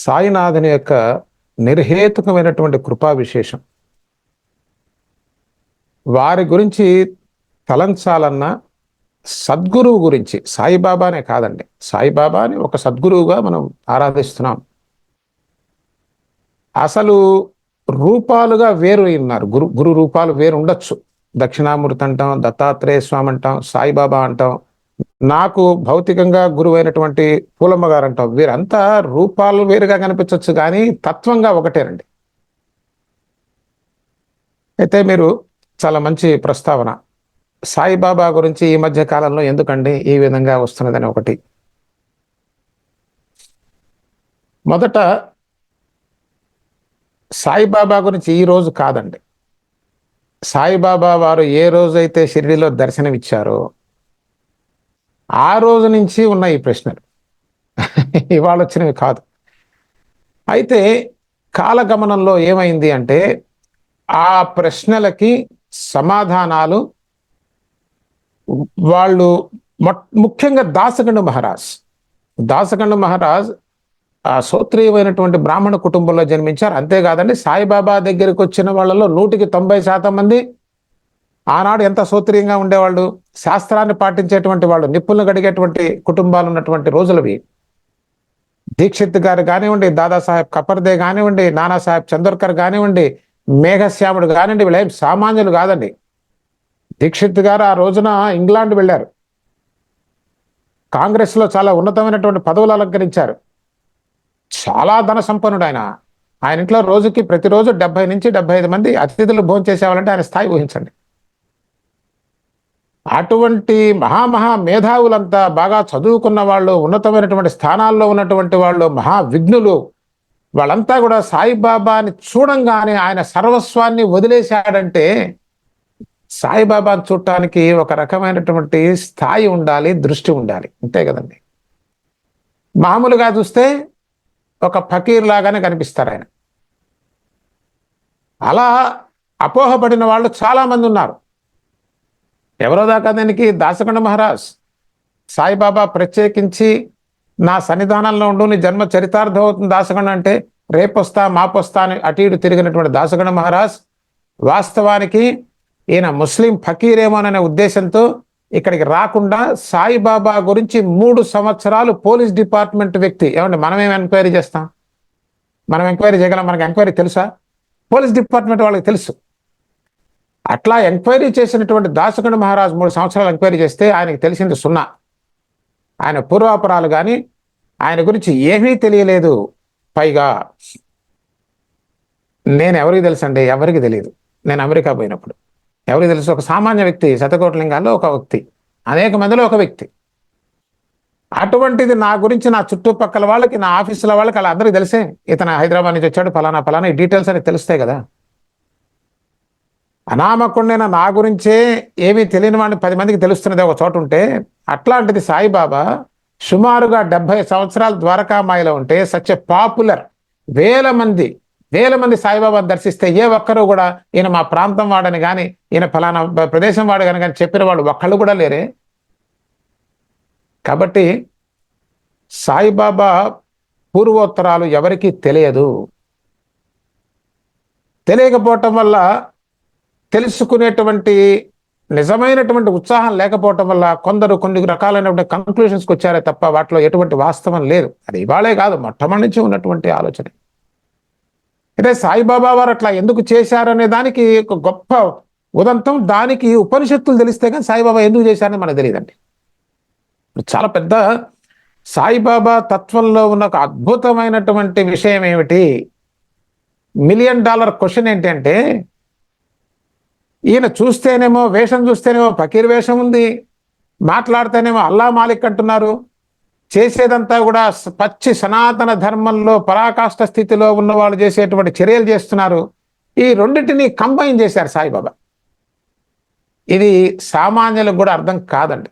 సాయినాథుని యొక్క నిర్హేతుకమైనటువంటి కృపా విశేషం. వారి గురించి తలంచాలన్నా సద్గురువు గురించి, సాయిబాబానే కాదండి, సాయిబాబాని ఒక సద్గురువుగా మనం ఆరాధిస్తున్నాం. అసలు రూపాలుగా వేరు ఉన్నారు. గురు గురు రూపాలు వేరు ఉండొచ్చు. దక్షిణామూర్తి అంటాం, దత్తాత్రేయ స్వామి అంటాం, సాయిబాబా అంటాం, నాకు భౌతికంగా గురువు అయినటువంటి పూలమ్మ గారు అంటాం. వీరంతా రూపాలు వేరుగా కనిపించవచ్చు, కానీ తత్వంగా ఒకటేనండి. అయితే మీరు చాలా మంచి ప్రస్తావన. సాయిబాబా గురించి ఈ మధ్య కాలంలో ఎందుకండి ఈ విధంగా వస్తున్నదని ఒకటి. మొదట సాయిబాబా గురించి ఈ రోజు కాదండి. సాయిబాబా వారు ఏ రోజైతే షిరిడీలో దర్శనమిచ్చారో ఆ రోజు నుంచి ఉన్న ఈ ప్రశ్నలు ఇవాళ వచ్చినవి కాదు. అయితే కాలగమనంలో ఏమైంది అంటే ఆ ప్రశ్నలకి సమాధానాలు వాళ్ళు ముఖ్యంగా దాసగండు మహారాజ్ ఆ సోత్రీయమైనటువంటి బ్రాహ్మణ కుటుంబంలో జన్మించారు. అంతేకాదండి, సాయిబాబా దగ్గరికి వచ్చిన వాళ్ళలో 90% మంది ఆనాడు ఎంత సోత్రీయంగా ఉండేవాళ్ళు, శాస్త్రాన్ని పాటించేటువంటి వాళ్ళు, నిప్పులను గడిగేటువంటి కుటుంబాలు ఉన్నటువంటి రోజులవి. దీక్షిత్ గారు కానివ్వండి, దాదాసాహెబ్ కపర్దే కానివ్వండి, నానాసాహెబ్ చందోర్కర్ కానివ్వండి, మేఘశ్యాముడు కానివ్వండి, వీళ్ళేం సామాన్యులు కాదండి. దీక్షిత్ గారు ఆ రోజున ఇంగ్లాండ్ వెళ్ళారు. కాంగ్రెస్లో చాలా ఉన్నతమైనటువంటి పదవులు అలంకరించారు. చాలా ధన సంపన్నుడు ఆయన. ఆయన ఇంట్లో రోజుకి ప్రతిరోజు 70 నుంచి 75 మంది అతిథులు భోజనం చేసేవాళ్ళంటే ఆయన స్థాయి ఊహించండి. అటువంటి మహా మేధావులంతా, బాగా చదువుకున్న వాళ్ళు, ఉన్నతమైనటువంటి స్థానాల్లో ఉన్నటువంటి వాళ్ళు, మహా విఘ్నులు, వాళ్ళంతా కూడా సాయిబాబాని చూడంగానే ఆయన సర్వస్వాన్ని వదిలేశాడంటే సాయిబాబాను చూడటానికి ఒక రకమైనటువంటి స్థాయి ఉండాలి, దృష్టి ఉండాలి, అంతే కదండి. మామూలుగా చూస్తే ఒక ఫకీర్ లాగానే కనిపిస్తారు ఆయన. అలా అపోహపడిన వాళ్ళు చాలా మంది ఉన్నారు. ఎవరో దాకా దానికి దాసగండ మహారాజ్ సాయిబాబా ప్రత్యేకించి నా సన్నిధానంలో ఉండు, నీ జన్మ చరితార్థం అవుతుంది దాసగండ అంటే, రేపొస్తా మాపొస్తా అని అటు ఇటు తిరిగినటువంటి దాసగండ మహారాజ్ వాస్తవానికి ఈయన ముస్లిం ఫకీరేమోననే ఉద్దేశంతో ఇక్కడికి రాకుండా సాయిబాబా గురించి 3 సంవత్సరాలు పోలీస్ డిపార్ట్మెంట్ వ్యక్తి, ఏమంటే మనమేం ఎంక్వైరీ చేస్తాం, మనం ఎంక్వైరీ చేయగలం, మనకి ఎంక్వైరీ తెలుసా? పోలీస్ డిపార్ట్మెంట్ వాళ్ళకి తెలుసు. అట్లా ఎంక్వైరీ చేసినటువంటి దాసగండ మహారాజ్ 3 సంవత్సరాలు ఎంక్వైరీ చేస్తే ఆయనకి తెలిసింది సున్నా. ఆయన పూర్వాపరాలు కానీ ఆయన గురించి ఏమీ తెలియలేదు. పైగా నేను ఎవరికి తెలుసు అండి? ఎవరికి తెలియదు. నేను అమెరికా పోయినప్పుడు ఎవరికి తెలుసు? ఒక సామాన్య వ్యక్తి, శతకోటలింగాల్లో ఒక వ్యక్తి, అనేక మందిలో ఒక వ్యక్తి. అటువంటిది నా గురించి నా చుట్టుపక్కల వాళ్ళకి, నా ఆఫీసుల వాళ్ళకి, అలా అందరికీ తెలిసే ఇతను హైదరాబాద్ నుంచి వచ్చాడు, ఫలానా ఈ డీటెయిల్స్ అని తెలుస్తాయి కదా. అనామకుండైన నా గురించే ఏమీ తెలియని వాడిని 10 మందికి తెలుస్తున్నది ఒక చోట ఉంటే, అట్లాంటిది సాయిబాబా సుమారుగా 70 సంవత్సరాలు ద్వారకామాయిలో ఉంటే సచ్ ఎ పాపులర్, వేల మంది సాయిబాబాను దర్శిస్తే ఏ ఒక్కరు కూడా ఈయన మా ప్రాంతం వాడని కానీ, ఈయన ఫలానా ప్రదేశం వాడు కానీ చెప్పిన వాళ్ళు ఒక్కళ్ళు కూడా లేరే. కాబట్టి సాయిబాబా పూర్వోత్తరాలు ఎవరికీ తెలియదు. తెలియకపోవటం వల్ల, తెలుసుకునేటువంటి నిజమైనటువంటి ఉత్సాహం లేకపోవటం వల్ల కొందరు కొన్ని రకాలైనటువంటి కంక్లూషన్స్కి వచ్చారే తప్ప వాటిలో ఎటువంటి వాస్తవం లేదు. అది ఇవాళే కాదు, మొట్టమొదటి నుంచి ఉన్నటువంటి ఆలోచన. అయితే సాయిబాబా వారు అట్లా ఎందుకు చేశారనే దానికి ఒక గొప్ప ఉదంతం, దానికి ఉపనిషత్తులు తెలిస్తే కానీ సాయిబాబా ఎందుకు చేశారని మనకు తెలియదండి. చాలా పెద్ద సాయిబాబా తత్వంలో ఉన్న ఒక అద్భుతమైనటువంటి విషయం ఏమిటి, $1 మిలియన్ క్వశ్చన్ ఏంటంటే, ఈయన చూస్తేనేమో, వేషం చూస్తేనేమో ఫకీర్ వేషం ఉంది, మాట్లాడితేనేమో అల్లా మాలిక్ అంటున్నారు, చేసేదంతా కూడా పచ్చి సనాతన ధర్మంలో పరాకాష్ఠ స్థితిలో ఉన్న వాళ్ళు చేసేటువంటి చర్యలు చేస్తున్నారు. ఈ రెండింటిని కంబైన్ చేశారు సాయిబాబా. ఇది సామాన్యులకు కూడా అర్థం కాదండి.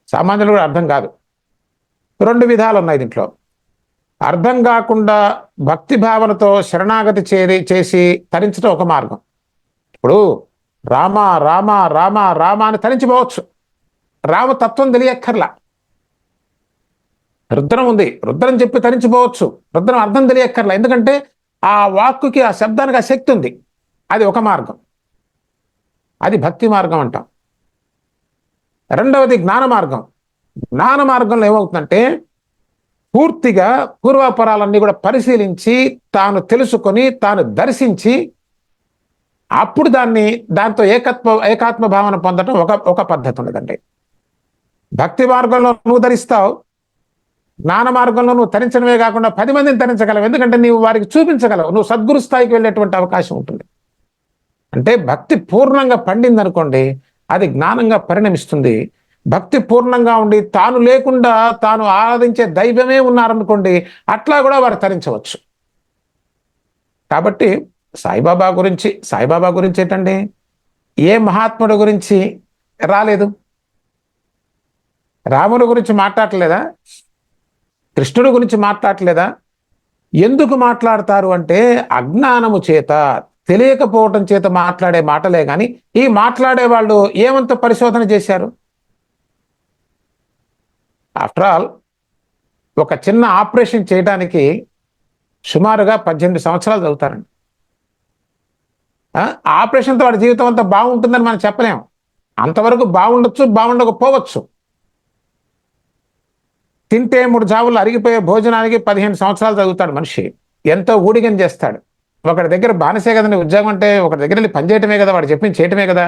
సామాన్యులకు కూడా అర్థం కాదు. 2 విధాలు ఉన్నాయి దీంట్లో. అర్థం కాకుండా భక్తి భావనతో శరణాగతి చేసి తరించడం ఒక మార్గం. ఇప్పుడు రామ రామ రామ రామ అని తరించిపోవచ్చు, రామతత్వం తెలియక్కర్లా. రుద్రం ఉంది, రుద్రం చెప్పి తరించిపోవచ్చు. రుద్రం అర్థం తెలియక్కర్లా, ఎందుకంటే ఆ వాక్కుకి ఆ శబ్దానికి ఆ శక్తి ఉంది. అది ఒక మార్గం, అది భక్తి మార్గం అంటాం. రెండవది జ్ఞాన మార్గం. జ్ఞాన మార్గంలో ఏమవుతుందంటే పూర్తిగా పూర్వాపరాలన్నీ కూడా పరిశీలించి తాను తెలుసుకొని తాను దర్శించి అప్పుడు దాంతో ఏకాత్మ భావన పొందడం ఒక పద్ధతి ఉన్నదండి. భక్తి మార్గంలో నువ్వు ధరిస్తావు, జ్ఞాన మార్గంలో నువ్వు తరించడమే కాకుండా 10 మందిని తరించగలవు. ఎందుకంటే నువ్వు వారికి చూపించగలవు, నువ్వు సద్గురు స్థాయికి వెళ్ళేటువంటి అవకాశం ఉంటుంది. అంటే భక్తి పూర్ణంగా పండింది అనుకోండి, అది జ్ఞానంగా పరిణమిస్తుంది. భక్తి పూర్ణంగా ఉండి తాను లేకుండా తాను ఆరాధించే దైవమే ఉన్నారనుకోండి, అట్లా కూడా వారు తరించవచ్చు. కాబట్టి సాయిబాబా గురించి ఏంటండి, ఏ మహాత్ముడి గురించి రాలేదు? రాముడి గురించి మాట్లాడలేదా? కృష్ణుడి గురించి మాట్లాడలేదా? ఎందుకు మాట్లాడతారు అంటే అజ్ఞానము చేత, తెలియకపోవటం చేత మాట్లాడే మాటలే కానీ ఈ మాట్లాడే వాళ్ళు ఏమంత పరిశోధన చేశారు? ఆఫ్టర్ ఆల్ ఒక చిన్న ఆపరేషన్ చేయడానికి సుమారుగా 18 సంవత్సరాలు చదువుతారండి. ఆపరేషన్తో వాడి జీవితం అంతా బాగుంటుందని మనం చెప్పలేము. అంతవరకు బాగుండొచ్చు, బాగుండకపోవచ్చు. తింటే 3 జావులు అరిగిపోయే భోజనానికి 15 సంవత్సరాలు చదువుతాడు మనిషి. ఎంతో ఊడిగం చేస్తాడు. ఒకటి దగ్గర బానిసే కదండి ఉద్యోగం అంటే, ఒకటి దగ్గర వెళ్ళి పనిచేయటమే కదా, వాడు చెప్పింది చేయటమే కదా.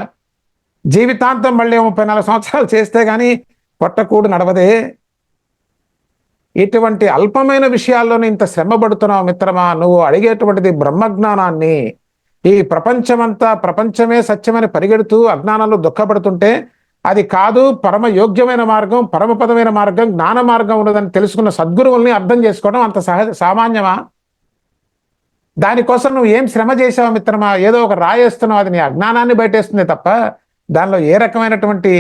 జీవితాంతం మళ్ళీ 34 సంవత్సరాలు చేస్తే కానీ పొట్టకూడు నడవదే. ఇటువంటి అల్పమైన విషయాల్లోనే ఇంత శ్రమ పడుతున్నావు మిత్రమా. నువ్వు అడిగేటువంటిది బ్రహ్మజ్ఞానాన్ని. ఈ ప్రపంచమే సత్యమని పరిగెడుతూ అజ్ఞానంలో దుఃఖపడుతుంటే అది కాదు, పరమ యోగ్యమైన మార్గం, పరమపదమైన మార్గం, జ్ఞాన మార్గం ఉన్నదని తెలుసుకున్న సద్గురువుల్ని అర్థం చేసుకోవడం అంత సామాన్యమా? దానికోసం నువ్వు ఏం శ్రమ చేసావు మిత్రమా? ఏదో ఒక రాయేస్తున్నావు, అది నీ అజ్ఞానాన్ని బయటేస్తుంది తప్ప దానిలో ఏ రకమైనటువంటి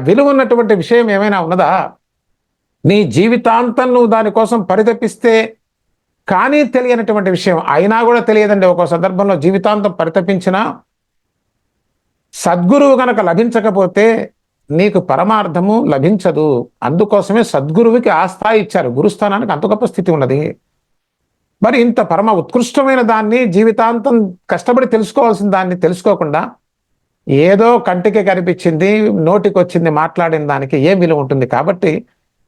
విలువ ఉన్నటువంటి విషయం ఏమైనా ఉన్నదా? నీ జీవితాంతం నువ్వు దానికోసం పరితపిస్తే కానీ తెలియనటువంటి విషయం అయినా కూడా తెలియదండి. ఒక సందర్భంలో జీవితాంతం పరితపించినా సద్గురువు గనక లభించకపోతే నీకు పరమార్థము లభించదు. అందుకోసమే సద్గురువుకి ఆ స్థాయి ఇచ్చారు, గురుస్థానానికి అంత గొప్ప స్థితి ఉన్నది. మరి ఇంత పరమ ఉత్కృష్టమైన దాన్ని, జీవితాంతం కష్టపడి తెలుసుకోవాల్సిన దాన్ని తెలుసుకోకుండా ఏదో కంటికి కనిపించింది, నోటికి వచ్చింది మాట్లాడిన దానికి ఏం విలువ ఉంటుంది? కాబట్టి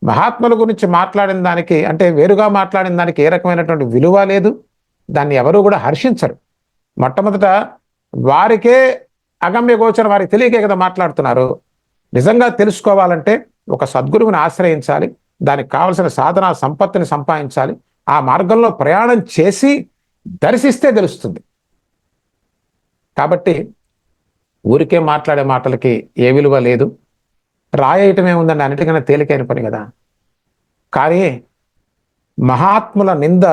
మహాత్ముల గురించి మాట్లాడిన దానికి, అంటే వేరుగా మాట్లాడిన దానికి ఏ రకమైనటువంటి విలువ లేదు. దాన్ని ఎవరు కూడా హర్షించరు. మొట్టమొదట వారికే అగమ్య గోచరం, వారికి తెలియకే కదా మాట్లాడుతున్నారు. నిజంగా తెలుసుకోవాలంటే ఒక సద్గురువుని ఆశ్రయించాలి, దానికి కావలసిన సాధన సంపత్తిని సంపాదించాలి, ఆ మార్గంలో ప్రయాణం చేసి దర్శిస్తే తెలుస్తుంది. కాబట్టి ఊరికే మాట్లాడే మాటలకి ఏ విలువ లేదు. రాయటమే ఉందండి, అన్నిటికన్నా తేలికైన పని కదా. కానీ మహాత్ముల నింద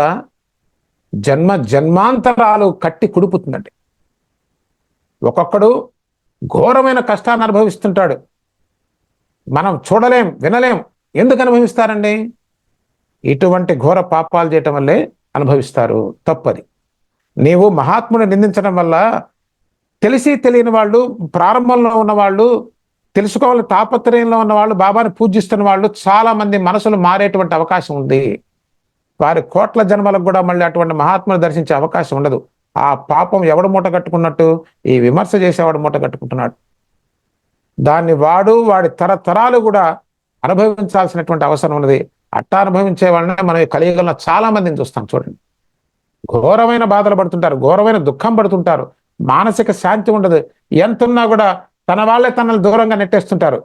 జన్మాంతరాలు కట్టి కుడుపుతుందండి. ఒక్కొక్కడు ఘోరమైన కష్టాన్ని అనుభవిస్తుంటాడు, మనం చూడలేం, వినలేం. ఎందుకు అనుభవిస్తారండి? ఇటువంటి ఘోర పాపాలు చేయటం వల్లే అనుభవిస్తారు. తప్పది. నీవు మహాత్ముని నిందించడం వల్ల తెలిసి తెలియని వాళ్ళు, ప్రారంభంలో ఉన్నవాళ్ళు, తెలుసుకోవాలని తాపత్రయంలో ఉన్న వాళ్ళు, బాబాని పూజిస్తున్న వాళ్ళు చాలా మంది మనసులు మారేటువంటి అవకాశం ఉంది. వారి కోట్ల జన్మలకు కూడా మళ్ళీ అటువంటి మహాత్ముని దర్శించే అవకాశం ఉండదు. ఆ పాపం ఎవడు మూట కట్టుకున్నట్టు? ఈ విమర్శ చేసేవాడు మూట కట్టుకుంటున్నాడు. దాన్ని వాడి తరతరాలు కూడా అనుభవించాల్సినటువంటి అవసరం ఉన్నది. అట్టా అనుభవించే వాళ్ళనే మనం కలియుగంలో చాలా మందిని చూస్తాం. చూడండి, ఘోరమైన బాధలు పడుతుంటారు, ఘోరమైన దుఃఖం పడుతుంటారు, మానసిక శాంతి ఉండదు. ఎంతున్నా కూడా తన వాళ్ళే తనను దూరంగా నెట్టేస్తుంటారు.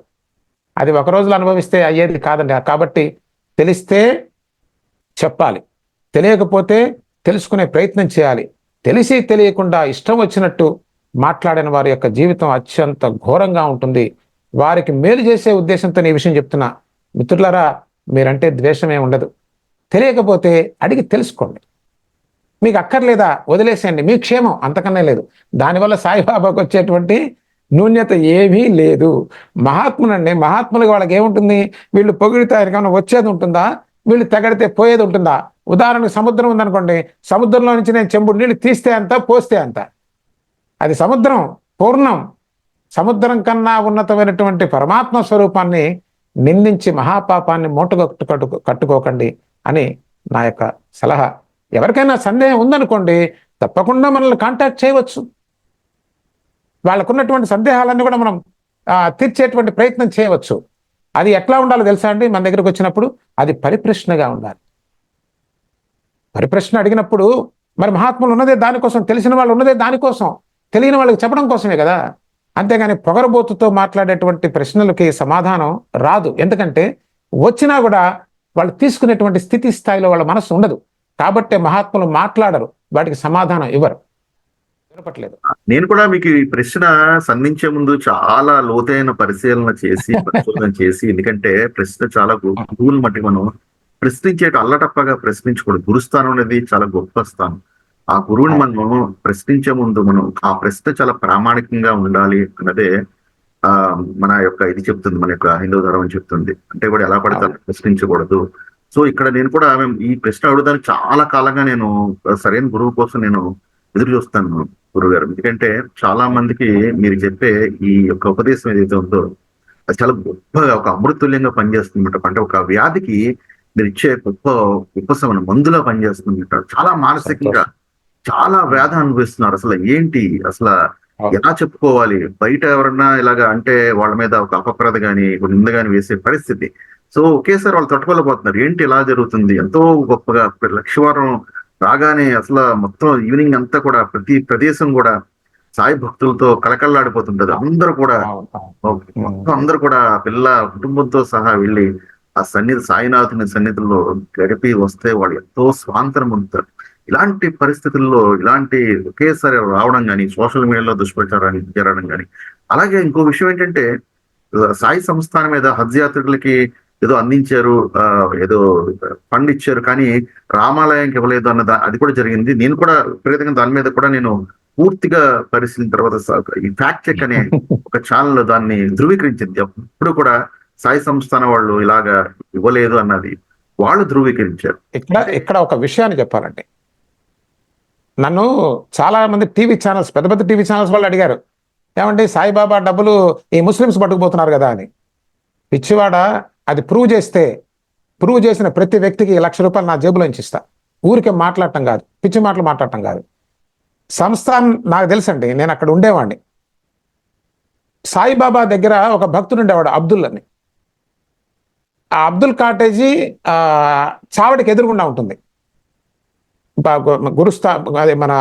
అది ఒక రోజులో అనుభవిస్తే అయ్యేది కాదండి. కాబట్టి తెలిస్తే చెప్పాలి, తెలియకపోతే తెలుసుకునే ప్రయత్నం చేయాలి. తెలిసి తెలియకుండా ఇష్టం వచ్చినట్టు మాట్లాడిన వారి యొక్క జీవితం అత్యంత ఘోరంగా ఉంటుంది. వారికి మేలు చేసే ఉద్దేశంతో ఈ విషయం చెప్తున్నా. మిత్రులారా, మీరంటే ద్వేషమే ఉండదు. తెలియకపోతే అడిగి తెలుసుకోండి. మీకు అక్కర్లేదా వదిలేసేయండి, మీ క్షేమం, అంతకన్నా లేదు. దానివల్ల సాయిబాబాకు వచ్చేటువంటి న్యూన్యత ఏమీ లేదు. మహాత్ములకి వాళ్ళకి ఏముంటుంది? వీళ్ళు పొగిడితే ఆయనకన్నా వచ్చేది ఉంటుందా? వీళ్ళు తెగడితే పోయేది ఉంటుందా? ఉదాహరణకు సముద్రం ఉందనుకోండి, సముద్రంలో నుంచి నేను చెంబుడు నీళ్ళు తీస్తే అంత, పోస్తే అంత. అది సముద్రం పూర్ణం. సముద్రం కన్నా ఉన్నతమైనటువంటి పరమాత్మ స్వరూపాన్ని నిందించి మహాపాపాన్ని కట్టుకోకండి అని నా యొక్క సలహా. ఎవరికైనా సందేహం ఉందనుకోండి, తప్పకుండా మనల్ని కాంటాక్ట్ చేయవచ్చు. వాళ్ళకున్నటువంటి సందేహాలన్నీ కూడా మనం తీర్చేటువంటి ప్రయత్నం చేయవచ్చు. అది ఎట్లా ఉండాలో తెలుసా అండి? మన దగ్గరకు వచ్చినప్పుడు అది పరిప్రశ్నగా ఉండాలి. పరిప్రశ్న అడిగినప్పుడు మరి మహాత్ములు ఉన్నదే దానికోసం, తెలిసిన వాళ్ళు ఉన్నదే దానికోసం, తెలియని వాళ్ళకి చెప్పడం కోసమే కదా. అంతేగాని పొగరబోతుతో మాట్లాడేటువంటి ప్రశ్నలకి సమాధానం రాదు. ఎందుకంటే వచ్చినా కూడా వాళ్ళు తీసుకునేటువంటి స్థితి స్థాయిలో వాళ్ళ మనసు ఉండదు. కాబట్టే మహాత్ములు మాట్లాడరు, వాటికి సమాధానం ఇవ్వరు. వినపట్లేదు. నేను కూడా మీకు ఈ ప్రశ్న సంధించే ముందు చాలా లోతైన పరిశీలన చేసి పరిశోధన చేసి, ఎందుకంటే ప్రశ్న చాలా గురువుని మట్టి మనం ప్రశ్నించేట అల్లటప్పగా ప్రశ్నించకూడదు. గురుస్థానం అనేది చాలా గొప్ప స్థానం. ఆ గురువుని మనం ప్రశ్నించే ముందు మనం ఆ ప్రశ్న చాలా ప్రామాణికంగా ఉండాలి అన్నదే మన యొక్క ఇది చెప్తుంది, మన యొక్క హైందవ ధర్మం చెప్తుంది. అంటే కూడా ఎలా పడితే ప్రశ్నించకూడదు. సో ఇక్కడ నేను కూడా ఈ ప్రశ్న అడుగుదానికి చాలా కాలంగా నేను సరైన గురువు కోసం నేను ఎదురు చూస్తాను గురువు గారు. ఎందుకంటే చాలా మందికి మీరు చెప్పే ఈ యొక్క ఉపదేశం ఏదైతే ఉందో అది చాలా గొప్పగా ఒక అమృతుల్యంగా పనిచేస్తుంది. అంటే ఒక వ్యాధికి మీరు ఇచ్చే గొప్ప ఉపశమనం మందులా పనిచేస్తుంది. చాలా మానసికంగా చాలా వేద అనుభవిస్తున్నారు. అసలు ఏంటి, అసలు ఎలా చెప్పుకోవాలి, బయట ఎవరన్నా ఇలాగా అంటే వాళ్ళ మీద ఒక అపప్రద గాని నింద గాని వేసే పరిస్థితి. సో ఒకేసారి వాళ్ళు తట్టుకోలేకపోతున్నారు. ఏంటి ఇలా జరుగుతుంది? ఎంతో గొప్పగా లక్షవారం రాగానే అసలు మొత్తం ఈవినింగ్ అంతా కూడా ప్రతి ప్రదేశం కూడా సాయి భక్తులతో కలకల్లాడిపోతుంటది. అందరూ కూడా మొత్తం అందరూ కూడా పిల్ల కుటుంబంతో సహా వెళ్ళి ఆ సాయినాథుని సన్నిధిలో గడిపి వస్తే వాళ్ళు ఎంతో స్వాంతరం పొందుతారు. ఇలాంటి పరిస్థితుల్లో ఇలాంటి ఒకేసారి రావడం కానీ, సోషల్ మీడియాలో దుష్ప్రచారానికి జరగడం కానీ, అలాగే ఇంకో విషయం ఏంటంటే సాయి సంస్థానం మీద హజ్ యాత్రికులకి ఏదో అందించారు, ఏదో ఫండ్ ఇచ్చారు, కానీ రామాలయానికి ఇవ్వలేదు అన్న అది కూడా జరిగింది. నేను కూడా విపరీతంగా దాని మీద కూడా నేను పూర్తిగా పరిశీలిన తర్వాత ఈ ఫ్యాక్ట్ చెక్ అనే ఒక ఛానల్ దాన్ని ధృవీకరించింది. అప్పుడు కూడా సాయి సంస్థానం వాళ్ళు ఇలాగా ఇవ్వలేదు అన్నది వాళ్ళు ధృవీకరించారు. ఇక్కడ ఒక విషయాన్ని చెప్పాలండి. నన్ను చాలా మంది టీవీ ఛానల్స్, పెద్ద పెద్ద టీవీ ఛానల్స్ వాళ్ళు అడిగారు, ఏమండి సాయిబాబా డబ్బులు ఈ ముస్లిమ్స్ పట్టుకుపోతున్నారు కదా అని. పిచ్చివాడ, అది ప్రూవ్ చేసిన ప్రతి వ్యక్తికి ₹1,00,000 నా జేబులో నుంచి ఇస్తా. ఊరికే మాట్లాడటం కాదు, పిచ్చి మాటలు మాట్లాడటం కాదు. సంస్థాన్ నాకు తెలుసండి, నేను అక్కడ ఉండేవాడిని. సాయిబాబా దగ్గర ఒక భక్తుడు ఉండేవాడు, అబ్దుల్ అని. ఆ అబ్దుల్ కాటేజీ చావడికి ఎదురుగుండా ఉంటుంది. అదే మన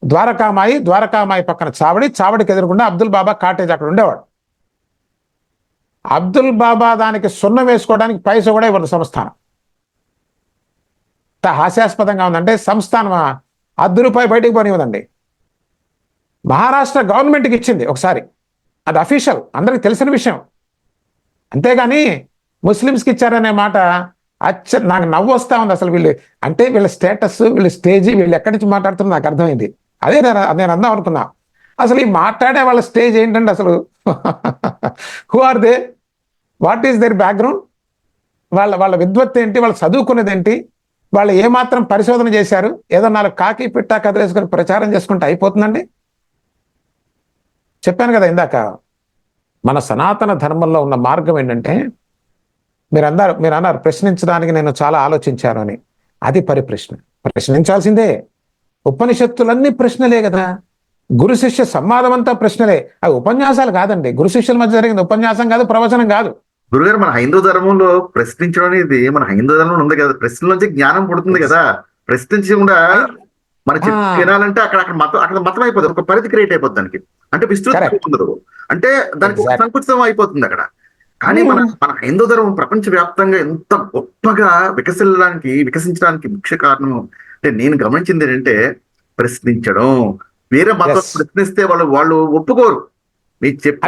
ద్వారకామాయి పక్కన చావడికి ఎదురుగుండా అబ్దుల్ బాబా కాటేజ్ అక్కడ ఉండేవాడు. అబ్దుల్ బాబా దానికి సున్నం వేసుకోవడానికి పైసా కూడా ఇవ్వదు సంస్థానం. హాస్యాస్పదంగా ఉందంటే సంస్థానం ₹10 బయటకు పోనివ్వదండి. మహారాష్ట్ర గవర్నమెంట్కి ఇచ్చింది ఒకసారి, అది అఫీషియల్, అందరికి తెలిసిన విషయం. అంతేగాని ముస్లిమ్స్కి ఇచ్చారనే మాట నాకు నవ్వు వస్తా ఉంది. అసలు వీళ్ళ స్టేటస్, వీళ్ళ స్టేజీ, వీళ్ళు ఎక్కడి నుంచి మాట్లాడుతున్నారు నాకు అర్థమైంది. అదే నేను అందాం అనుకున్నా. అసలు ఈ మాట్లాడే వాళ్ళ స్టేజ్ ఏంటంటే అసలు who are they, what is their background, వాళ్ళ విద్వత్ ఏంటి, వాళ్ళు చదువుకునేది ఏంటి, వాళ్ళు ఏమాత్రం పరిశోధన చేశారు? ఏదో 4 కాకి పిట్టా కదిలేసుకొని ప్రచారం చేసుకుంటే అయిపోతుందండి. చెప్పాను కదా ఇందాక, మన సనాతన ధర్మంలో ఉన్న మార్గం ఏంటంటే, మీరు అన్నారు ప్రశ్నించడానికి నేను చాలా ఆలోచించాను అని. అది పరిప్రశ్న. ప్రశ్నించాల్సిందే. ఉపనిషత్తులన్నీ ప్రశ్నలే కదా. గురు శిష్య సంవాదం అంతా ప్రశ్నలే. అవి ఉపన్యాసాలు కాదండి. గురు శిష్యుల మధ్య జరిగింది ఉపన్యాసం కాదు, ప్రవచనం కాదు. గురుగారు, మన హైందవ ధర్మంలో ప్రశ్నించడం అనేది మన హైందవ ధర్మంలో ఉంది కదా. ప్రశ్న నుంచి జ్ఞానం పుడుతుంది కదా. ప్రశ్నించకుండా మన వినాలంటే అక్కడ మతం అయిపోతుంది, ఒక పరిధి క్రియేట్ అయిపోతుంది దానికి. అంటే విస్తృతంగా ఉండదు, అంటే దానికి ఒక సంకుచితం అయిపోతుంది అక్కడ. కానీ మన హైందవ ధర్మం ప్రపంచ వ్యాప్తంగా ఎంత గొప్పగా వికసించడానికి ముఖ్య కారణం అంటే నేను గమనించింది ఏంటంటే ప్రశ్నించడం. వేరే మతం ప్రశ్నిస్తే వాళ్ళు ఒప్పుకోరు. మీకు చెప్పి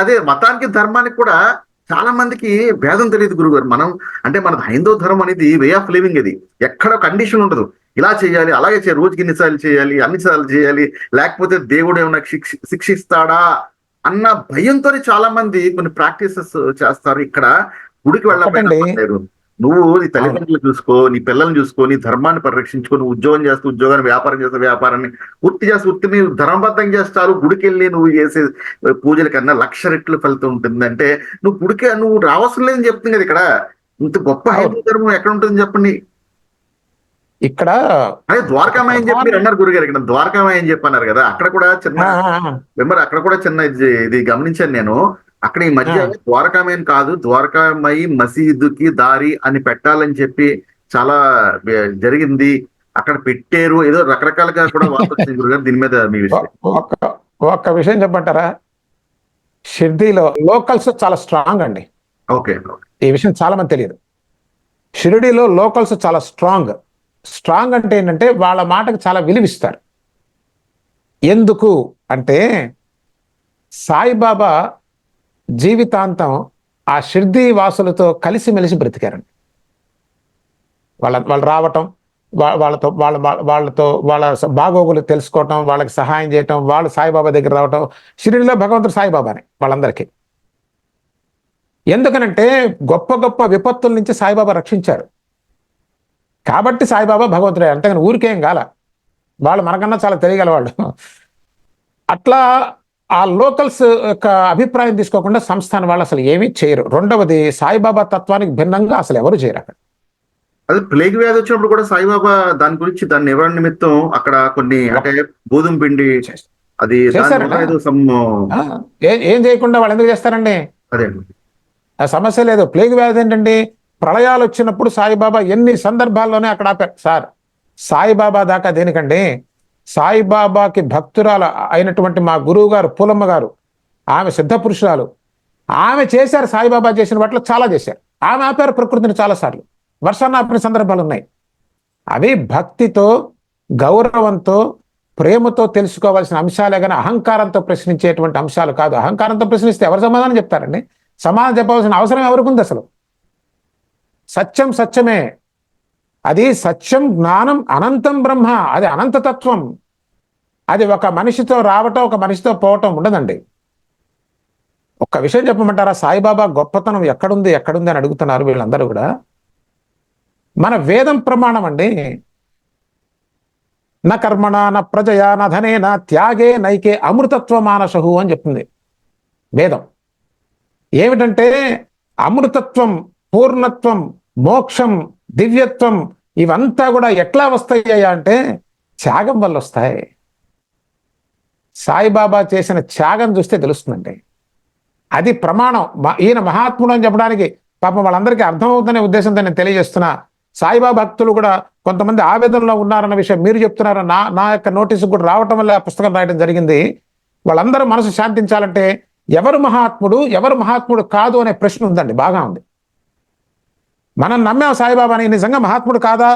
అదే మతానికి ధర్మానికి కూడా చాలా మందికి భేదం తెలియదు గురుగారు. మన హైందవ ధర్మం అనేది వే ఆఫ్ లివింగ్. ఇది ఎక్కడ కండిషన్ ఉండదు, ఇలా చేయాలి, అలాగే చేయాలి, రోజుకి ఇన్నిసార్లు చేయాలి, అన్నిసార్లు చేయాలి, లేకపోతే దేవుడు ఏమైనా శిక్షిస్తాడా అన్న భయంతో చాలా మంది కొన్ని ప్రాక్టీసెస్ చేస్తారు. ఇక్కడ గుడికి వెళ్ళలేదు, నువ్వు నీ అవును. తల్లిదండ్రులు చూసుకో, నీ పిల్లల్ని చూసుకో, నీ ధర్మాన్ని పరిరక్షించుకో, నువ్వు ఉద్యోగం చేస్తూ ఉద్యోగాన్ని, వ్యాపారం చేస్తే వ్యాపారాన్ని, వృత్తి చేస్తే వృత్తిని ధర్మబద్ధం చేస్తారు. గుడికి వెళ్ళి నువ్వు చేసే పూజల కన్నా 1,00,000 రెట్లు ఫలితం ఉంటుంది అంటే నువ్వు రావాల్సిన లేదని చెప్తుంది కదా ఇక్కడ. ఇంత గొప్ప అవును. హైందవ ధర్మం ఎక్కడ ఉంటుంది చెప్పండి. ఇక్కడ అదే ఒక ద్వారకామాయి అని చెప్పి ప్రధాన మీరు అన్నారు గురుగారు, ఇక్కడ ద్వారకామాయి అని చెప్పి అన్నారు కదా, అక్కడ కూడా చిన్న ఆ, ఆ, ఆ. మెంబర్, అక్కడ కూడా చిన్న ఇది గమనించాను నేను. అక్కడ ఈ మధ్య ఆ. ద్వారకామేన్ కాదు, ద్వారకామయి మసీదుకి దారి అని పెట్టాలని చెప్పి చాలా జరిగింది. అక్కడ పెట్టారు, ఏదో రకరకాలుగా కూడా వార్త వచ్చింది గురుగారు. దీని మీద మీ విషయం. ఒక ఒక విషయం చెప్పంటారా? షిర్డీలో లోకల్స్ చాలా స్ట్రాంగ్ అండి. ఓకే. ఈ విషయం చాలా మంది తెలియదు. షిరిడీలో లోకల్స్ చాలా స్ట్రాంగ్. స్ట్రాంగ్ అంటే ఏంటంటే వాళ్ళ మాటకు చాలా విలువిస్తారు. ఎందుకు అంటే సాయిబాబా జీవితాంతం ఆ షిర్డీ వాసులతో కలిసిమెలిసి బ్రతికారండి. వాళ్ళు రావటం, వాళ్ళతో వాళ్ళ బాగోగులు తెలుసుకోవటం, వాళ్ళకి సహాయం చేయటం, వాళ్ళు సాయిబాబా దగ్గర రావటం. షిరిడీలో భగవంతుడు సాయిబాబానే వాళ్ళందరికీ. ఎందుకనంటే గొప్ప గొప్ప విపత్తుల నుంచి సాయిబాబా రక్షించారు కాబట్టి సాయిబాబా భగవంతుడే. అంతేగాని ఊరికేం కాల. వాళ్ళు మనకన్నా చాలా తెలియగల వాళ్ళు. అట్లా ఆ లోకల్స్ యొక్క అభిప్రాయం తీసుకోకుండా సంస్థాన వాళ్ళు అసలు ఏమీ చేయరు. రెండవది, సాయిబాబా తత్వానికి భిన్నంగా అసలు ఎవరు చేయరు అక్కడ. అదే ప్లేగ్ వ్యాధి వచ్చినప్పుడు కూడా సాయిబాబా దాని గురించి, దాని నివారణ నిమిత్తం అక్కడ కొన్ని అంటే గోధుమ పిండి అది ఏం చేయకుండా వాళ్ళు ఎందుకు చేస్తారండి? అదే ఆ సమస్య లేదు. ప్లేగ్ వ్యాధి ఏంటండి, ప్రళయాలు వచ్చినప్పుడు సాయిబాబా ఎన్ని సందర్భాల్లోనే అక్కడ ఆపారు. సార్, సాయిబాబా దాకా దేనికండి? సాయిబాబాకి భక్తురాలు అయినటువంటి మా గురువు గారు పూలమ్మ గారు, ఆమె సిద్ధ పురుషురాలు, ఆమె చేశారు. సాయిబాబా చేసిన వాటిలో చాలా చేశారు. ఆమె ఆపారు ప్రకృతిని చాలాసార్లు. వర్షాన్ని ఆపిన సందర్భాలు ఉన్నాయి. అవి భక్తితో, గౌరవంతో, ప్రేమతో తెలుసుకోవాల్సిన అంశాలే కానీ అహంకారంతో ప్రశ్నించేటువంటి అంశాలు కాదు. అహంకారంతో ప్రశ్నిస్తే ఎవరు సమాధానం చెప్తారండి? సమాధానం చెప్పవలసిన అవసరం ఎవరికి ఉంది అసలు? సత్యం సత్యమే. అది సత్యం, జ్ఞానం, అనంతం బ్రహ్మ. అది అనంతతత్వం. అది ఒక మనిషితో రావటం, ఒక మనిషితో పోవటం ఉండదండి. ఒక్క విషయం చెప్పమంటారా? సాయిబాబా గొప్పతనం ఎక్కడుంది అని అడుగుతున్నారు వీళ్ళందరూ కూడా. మన వేదం ప్రమాణం అండి. నా కర్మణ నా ప్రజయా నా ధనేన త్యాగే నైకే అమృతత్వ మానసహు అని చెప్తుంది వేదం. ఏమిటంటే అమృతత్వం, పూర్ణత్వం, మోక్షం, దివ్యత్వం ఇవంతా కూడా ఎట్లా వస్తాయ్యా అంటే త్యాగం వల్ల వస్తాయి. సాయిబాబా చేసిన త్యాగం చూస్తే తెలుస్తుందండి. అది ప్రమాణం. ఈయన మహాత్ముడు అని చెప్పడానికి పాపం వాళ్ళందరికీ అర్థమవుతుందనే ఉద్దేశంతో నేను తెలియజేస్తున్నా. సాయిబాబా భక్తులు కూడా కొంతమంది ఆవేదనలో ఉన్నారన్న విషయం మీరు చెప్తున్నారు. నా యొక్క నోటీసు కూడా రావటం వల్ల పుస్తకం రాయడం జరిగింది. వాళ్ళందరూ మనసు శాంతించాలంటే ఎవరు మహాత్ముడు కాదు అనే ప్రశ్న ఉందండి. బాగా ఉంది. మనం నమ్మాం సాయిబాబాని, నిజంగా మహాత్ముడు కాదా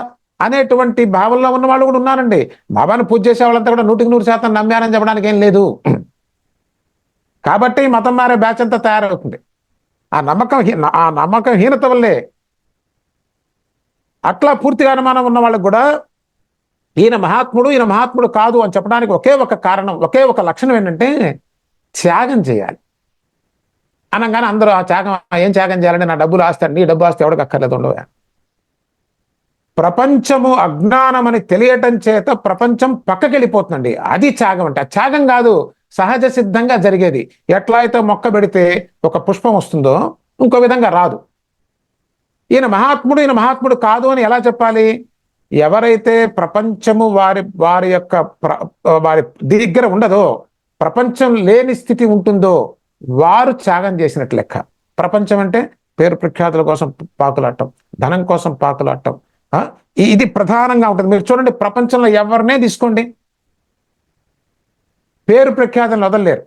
అనేటువంటి భావంలో ఉన్న వాళ్ళు కూడా ఉన్నారండి. బాబాని పూజ చేసే వాళ్ళంతా కూడా 100% నమ్మారని చెప్పడానికి ఏం లేదు. కాబట్టి మతం మారే బ్యాచ్ అంతా తయారవుతుంది. ఆ నమ్మకం హీనత వల్లే. అట్లా పూర్తిగా అనుమానం ఉన్న వాళ్ళకు కూడా ఈయన మహాత్ముడు కాదు అని చెప్పడానికి ఒకే ఒక కారణం, ఒకే ఒక లక్షణం ఏంటంటే త్యాగం చేయాలి అనగానే అందరూ ఆ త్యాగం, ఏం త్యాగం చేయాలంటే నా డబ్బులు ఆస్తాడు, నీ డబ్బు ఆస్తే ఎవరికి అక్కర్లేదు ఉండవు. ప్రపంచము అజ్ఞానమని తెలియటం చేత ప్రపంచం పక్కకి వెళ్ళిపోతుందండి. అది త్యాగం అంటే. ఆ త్యాగం కాదు, సహజ సిద్ధంగా జరిగేది. ఎట్లా అయితే మొక్క పెడితే ఒక పుష్పం వస్తుందో ఇంకో విధంగా రాదు. ఈయన మహాత్ముడు కాదు అని ఎలా చెప్పాలి? ఎవరైతే ప్రపంచము వారి దగ్గర ఉండదో, ప్రపంచం లేని స్థితి ఉంటుందో వారు త్యాగం చేసినట్లు లెక్క. ప్రపంచం అంటే పేరు ప్రఖ్యాతుల కోసం పాకులాడటం, ధనం కోసం పాకులాడటం, ఇది ప్రధానంగా ఉంటుంది. మీరు చూడండి, ప్రపంచంలో ఎవరినే తీసుకోండి, పేరు ప్రఖ్యాతులను వదలలేరు.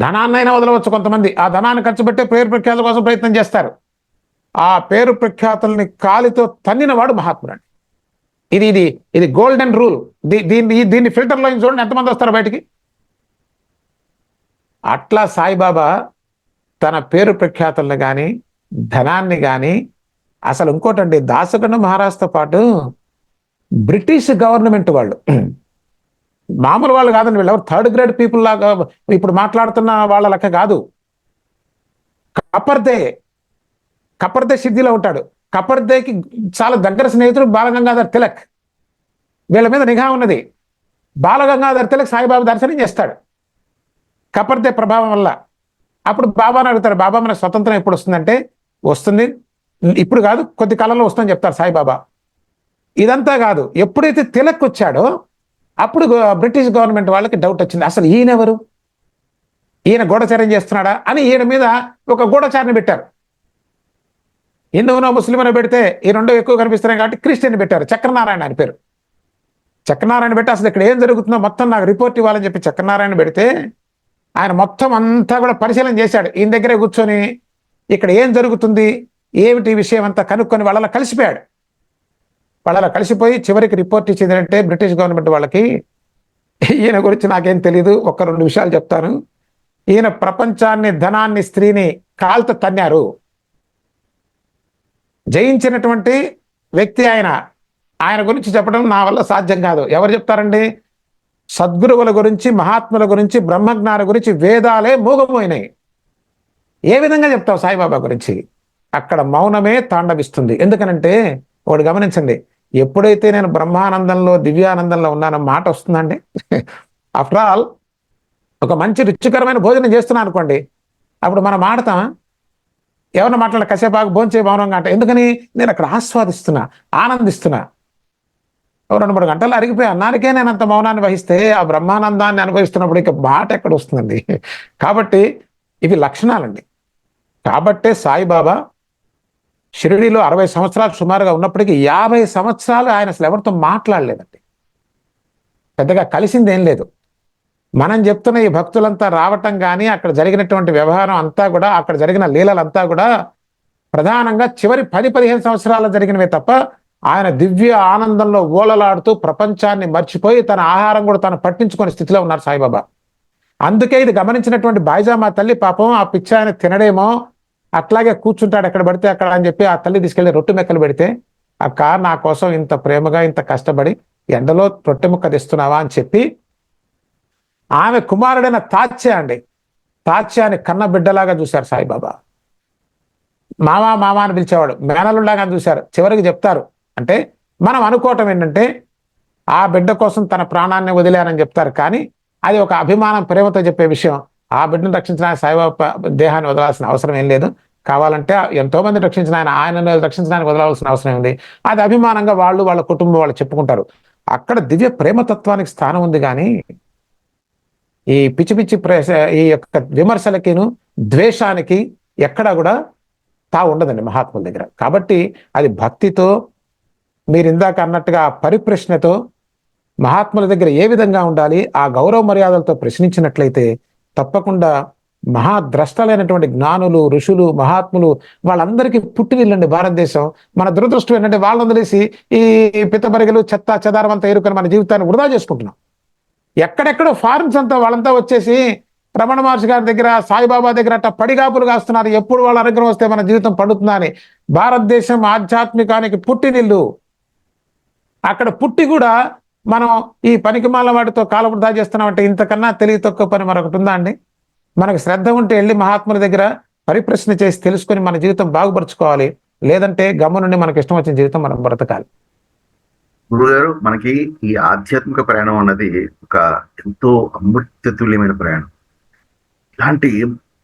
ధనాన్నైనా వదలవచ్చు కొంతమంది. ఆ ధనాన్ని ఖర్చు పెట్టే పేరు ప్రఖ్యాతుల కోసం ప్రయత్నం చేస్తారు. ఆ పేరు ప్రఖ్యాతుల్ని కాలితో తన్నిన వాడు మహాత్ముడు అండి. ఇది గోల్డెన్ రూల్. దీన్ని ఫిల్టర్లో చూడండి ఎంతమంది వస్తారు బయటికి. అట్లా సాయిబాబా తన పేరు ప్రఖ్యాతుల్ని కానీ, ధనాన్ని కానీ, అసలు ఇంకోటండి, దాసగణ మహారాజ్తో పాటు బ్రిటిష్ గవర్నమెంట్ వాళ్ళు, మామూలు వాళ్ళు కాదండి, వీళ్ళు ఎవరు థర్డ్ గ్రేడ్ పీపుల్ లాగా ఇప్పుడు మాట్లాడుతున్న వాళ్ళ లెక్క కాదు. కపర్దే సిద్ధిలో ఉంటాడు. కపర్దేకి చాలా దగ్గర స్నేహితుడు బాలగంగాధర్ తిలక్. వీళ్ళ మీద నిఘా ఉన్నది. బాలగంగాధర్ తిలక్ సాయిబాబా దర్శనం చేస్తాడు కపర్దే ప్రభావం వల్ల. అప్పుడు బాబాని అడుగుతాడు, బాబా మన స్వతంత్రం ఎప్పుడు వస్తుందంటే, వస్తుంది ఇప్పుడు కాదు, కొద్ది కాలంలో వస్తుందని చెప్తారు సాయిబాబా. ఇదంతా కాదు, ఎప్పుడైతే తిలక్ వచ్చాడో అప్పుడు బ్రిటిష్ గవర్నమెంట్ వాళ్ళకి డౌట్ వచ్చింది, అసలు ఈయనెవరు, ఈయన గూఢచార్యం చేస్తున్నాడా అని ఈయన మీద ఒక గూఢచారిని పెట్టారు. హిందువునో ముస్లింనో పెడితే ఈ రెండు ఎక్కువ కనిపిస్తున్నాయి కాబట్టి క్రిస్టియన్ పెట్టారు. చక్రనారాయణ అని పేరు. చక్రనారాయణ పెట్టి అసలు ఇక్కడ ఏం జరుగుతుందో మొత్తం నాకు రిపోర్ట్ ఇవ్వాలని చెప్పి చక్రనారాయణ పెడితే ఆయన మొత్తం అంతా కూడా పరిశీలన చేశాడు. ఈయన దగ్గరే కూర్చొని ఇక్కడ ఏం జరుగుతుంది, ఏమిటి విషయం అంతా కనుక్కొని వాళ్ళ కలిసిపోయాడు. వాళ్ళ కలిసిపోయి చివరికి రిపోర్ట్ ఇచ్చిందంటే బ్రిటిష్ గవర్నమెంట్ వాళ్ళకి, ఈయన గురించి నాకేం తెలియదు, ఒక 2 విషయాలు చెప్తాను. ఈయన ప్రపంచాన్ని, ధనాన్ని, స్త్రీని కాల్తో తన్నారు. జయించినటువంటి వ్యక్తి ఆయన. ఆయన గురించి చెప్పడం నా వల్ల సాధ్యం కాదు. ఎవరు చెప్తారండి? సద్గురువుల గురించి, మహాత్ముల గురించి, బ్రహ్మజ్ఞాన గురించి వేదాలే మూగమోయినాయి. ఏ విధంగా చెప్తావు సాయిబాబా గురించి? అక్కడ మౌనమే తాండవిస్తుంది. ఎందుకనంటే ఒకటి గమనించండి, ఎప్పుడైతే నేను బ్రహ్మానందంలో, దివ్యానందంలో ఉన్నానో మాట వస్తుందండి. ఆఫ్టర్ ఆల్ ఒక మంచి రుచికరమైన భోజనం చేస్తున్నాను అనుకోండి, అప్పుడు మనం మాడతామా? ఎవరిని మాట్లాడ కసేపాకు భోంచే మౌనంగా అంటే, ఎందుకని నేను అక్కడ ఆస్వాదిస్తున్నా, ఆనందిస్తున్నా. 2-3 గంటలు అరిగిపోయి అన్నానికే నేను అంత మౌనాన్ని వహిస్తే ఆ బ్రహ్మానందాన్ని అనుభవిస్తున్నప్పుడు ఇక మాట ఎక్కడ వస్తుందండి? కాబట్టి ఇవి లక్షణాలండి. కాబట్టే సాయిబాబా షిరిడీలో 60 సంవత్సరాలు సుమారుగా ఉన్నప్పటికీ 50 సంవత్సరాలు ఆయన అసలు ఎవరితో మాట్లాడలేదండి. పెద్దగా కలిసింది ఏం లేదు. మనం చెప్తున్న ఈ భక్తులంతా రావటం కానీ, అక్కడ జరిగినటువంటి వ్యవహారం అంతా కూడా, అక్కడ జరిగిన లీలలంతా కూడా ప్రధానంగా చివరి 10-15 సంవత్సరాలు జరిగినవే తప్ప, ఆయన దివ్య ఆనందంలో ఓలలాడుతూ ప్రపంచాన్ని మర్చిపోయి తన ఆహారం కూడా తను పట్టించుకునే స్థితిలో ఉన్నారు సాయిబాబా. అందుకే ఇది గమనించినటువంటి బాయిజామా తల్లి పాపం ఆ పిచ్చి ఆయన తినడేమో, అట్లాగే కూర్చుంటాడు ఎక్కడ పడితే అక్కడ అని చెప్పి ఆ తల్లి తీసుకెళ్లి రొట్టె మెక్కలు పెడితే, అక్క నా కోసం ఇంత ప్రేమగా ఇంత కష్టపడి ఎండలో రొట్టె ముక్క తెస్తున్నావా అని చెప్పి ఆమె కుమారుడైన తాత్యాని కన్న బిడ్డలాగా చూశారు సాయిబాబా. మామా మామా అని పిలిచేవాడు, మేనలులాగా చూశారు. చివరికి చెప్తారు, అంటే మనం అనుకోవటం ఏంటంటే ఆ బిడ్డ కోసం తన ప్రాణాన్ని వదిలేరని చెప్తారు, కానీ అది ఒక అభిమానం, ప్రేమతో చెప్పే విషయం. ఆ బిడ్డను రక్షించడానికి సాయిబాబా దేహాన్ని వదలాల్సిన అవసరం ఏం లేదు. కావాలంటే ఎంతో మంది రక్షించిన ఆయనను రక్షించడానికి వదలవలసిన అవసరం ఉంది. అది అభిమానంగా వాళ్ళు, వాళ్ళ కుటుంబం వాళ్ళు చెప్పుకుంటారు. అక్కడ దివ్య ప్రేమతత్వానికి స్థానం ఉంది. కానీ ఈ పిచ్చి పిచ్చి ఈ యొక్క విమర్శలకిను, ద్వేషానికి ఎక్కడా కూడా ఉండదండి మహాత్ముల దగ్గర. కాబట్టి అది భక్తితో, మీరు ఇందాక అన్నట్టుగా పరిప్రశ్నతో మహాత్ముల దగ్గర ఏ విధంగా ఉండాలి, ఆ గౌరవ మర్యాదలతో ప్రశ్నించినట్లయితే తప్పకుండా మహాద్రష్టలైనటువంటి జ్ఞానులు, ఋషులు, మహాత్ములు వాళ్ళందరికీ పుట్టినిల్లండి భారతదేశం. మన దురదృష్టం ఏంటంటే వాళ్ళని వదిలేసి ఈ పిత్తబరిగలు, చెత్త చెదారం అంతా ఎరుకొని మన జీవితాన్ని వృధా చేసుకుంటున్నాం. ఎక్కడెక్కడో ఫారిన్స్ అంతా వాళ్ళంతా వచ్చేసి రమణ మహర్షి గారి దగ్గర, సాయిబాబా దగ్గర అట్ట పడిగాపులు కాస్తున్నారు. ఎప్పుడు వాళ్ళ అనుగ్రహం వస్తే మన జీవితం పండుతుందా అని. భారతదేశం ఆధ్యాత్మికానికి పుట్టినిల్లు. అక్కడ పుట్టి కూడా మనం ఈ పనికిమాల వాటితో కాల వృధా చేస్తున్నామంటే ఇంతకన్నా తెలివి తక్కువ పని మరొకటి ఉందా అండి? మనకు శ్రద్ధ ఉంటే వెళ్ళి మహాత్ముల దగ్గర పరిప్రశ్న చేసి తెలుసుకొని మన జీవితం బాగుపరుచుకోవాలి. లేదంటే గమ్ము నుండి మనకు ఇష్టం వచ్చిన జీవితం మనం బ్రతకాలి. గురుగారు, మనకి ఈ ఆధ్యాత్మిక ప్రయాణం అన్నది ఒక ఎంతో అమృతతుల్యమైన ప్రయాణం. ఇలాంటి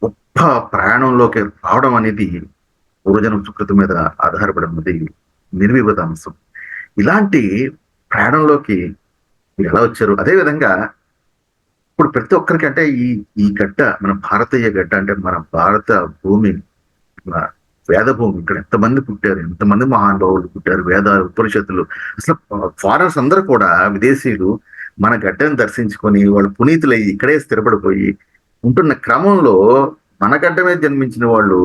గొప్ప ప్రయాణంలోకి రావడం అనేది పూర్వజనం సుకృతి మీద ఆధారపడి ఉన్నది నిర్వివాద అంశం. ఇలాంటి ప్రయాణంలోకి మీరు ఎలా వచ్చారు? అదేవిధంగా ఇప్పుడు ప్రతి ఒక్కరికి అంటే ఈ గడ్డ మన భారతీయ గడ్డ, అంటే మన భారత భూమి, మన వేద భూమి. ఇక్కడ ఎంతమంది పుట్టారు, ఎంతమంది మహానుభావులు పుట్టారు, వేదాలు, ఉపనిషత్తులు. అసలు ఫారెన్స్ అందరూ కూడా, విదేశీయులు మన గడ్డను దర్శించుకొని వాళ్ళు పునీతులయ్యి ఇక్కడే స్థిరపడిపోయి ఉంటున్న క్రమంలో మన గడ్డ మీద జన్మించిన వాళ్ళు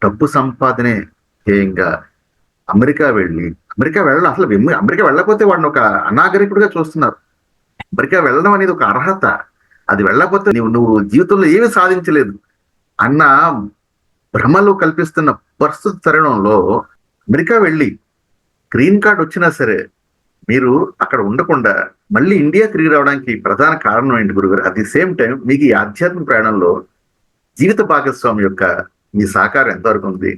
డబ్బు సంపాదనే ధ్యేయంగా అమెరికా వెళ్ళాలి. అసలు అమెరికా వెళ్ళకపోతే వాడిని ఒక అనాగరికుడిగా చూస్తున్నారు. అమెరికా వెళ్ళడం అనేది ఒక అర్హత. అది వెళ్ళకపోతే నువ్వు జీవితంలో ఏమీ సాధించలేదు అన్న భ్రమలు కల్పిస్తున్న ప్రస్తుత తరుణంలో అమెరికా వెళ్ళి గ్రీన్ కార్డ్ వచ్చినా సరే మీరు అక్కడ ఉండకుండా మళ్ళీ ఇండియా తిరిగి రావడానికి ప్రధాన కారణం ఏంటి గురుగారు? అట్ ది సేమ్ టైం మీకు ఈ ఆధ్యాత్మిక ప్రయాణంలో జీవిత భాగస్వామి యొక్క మీ సహకారం ఎంతవరకు ఉంది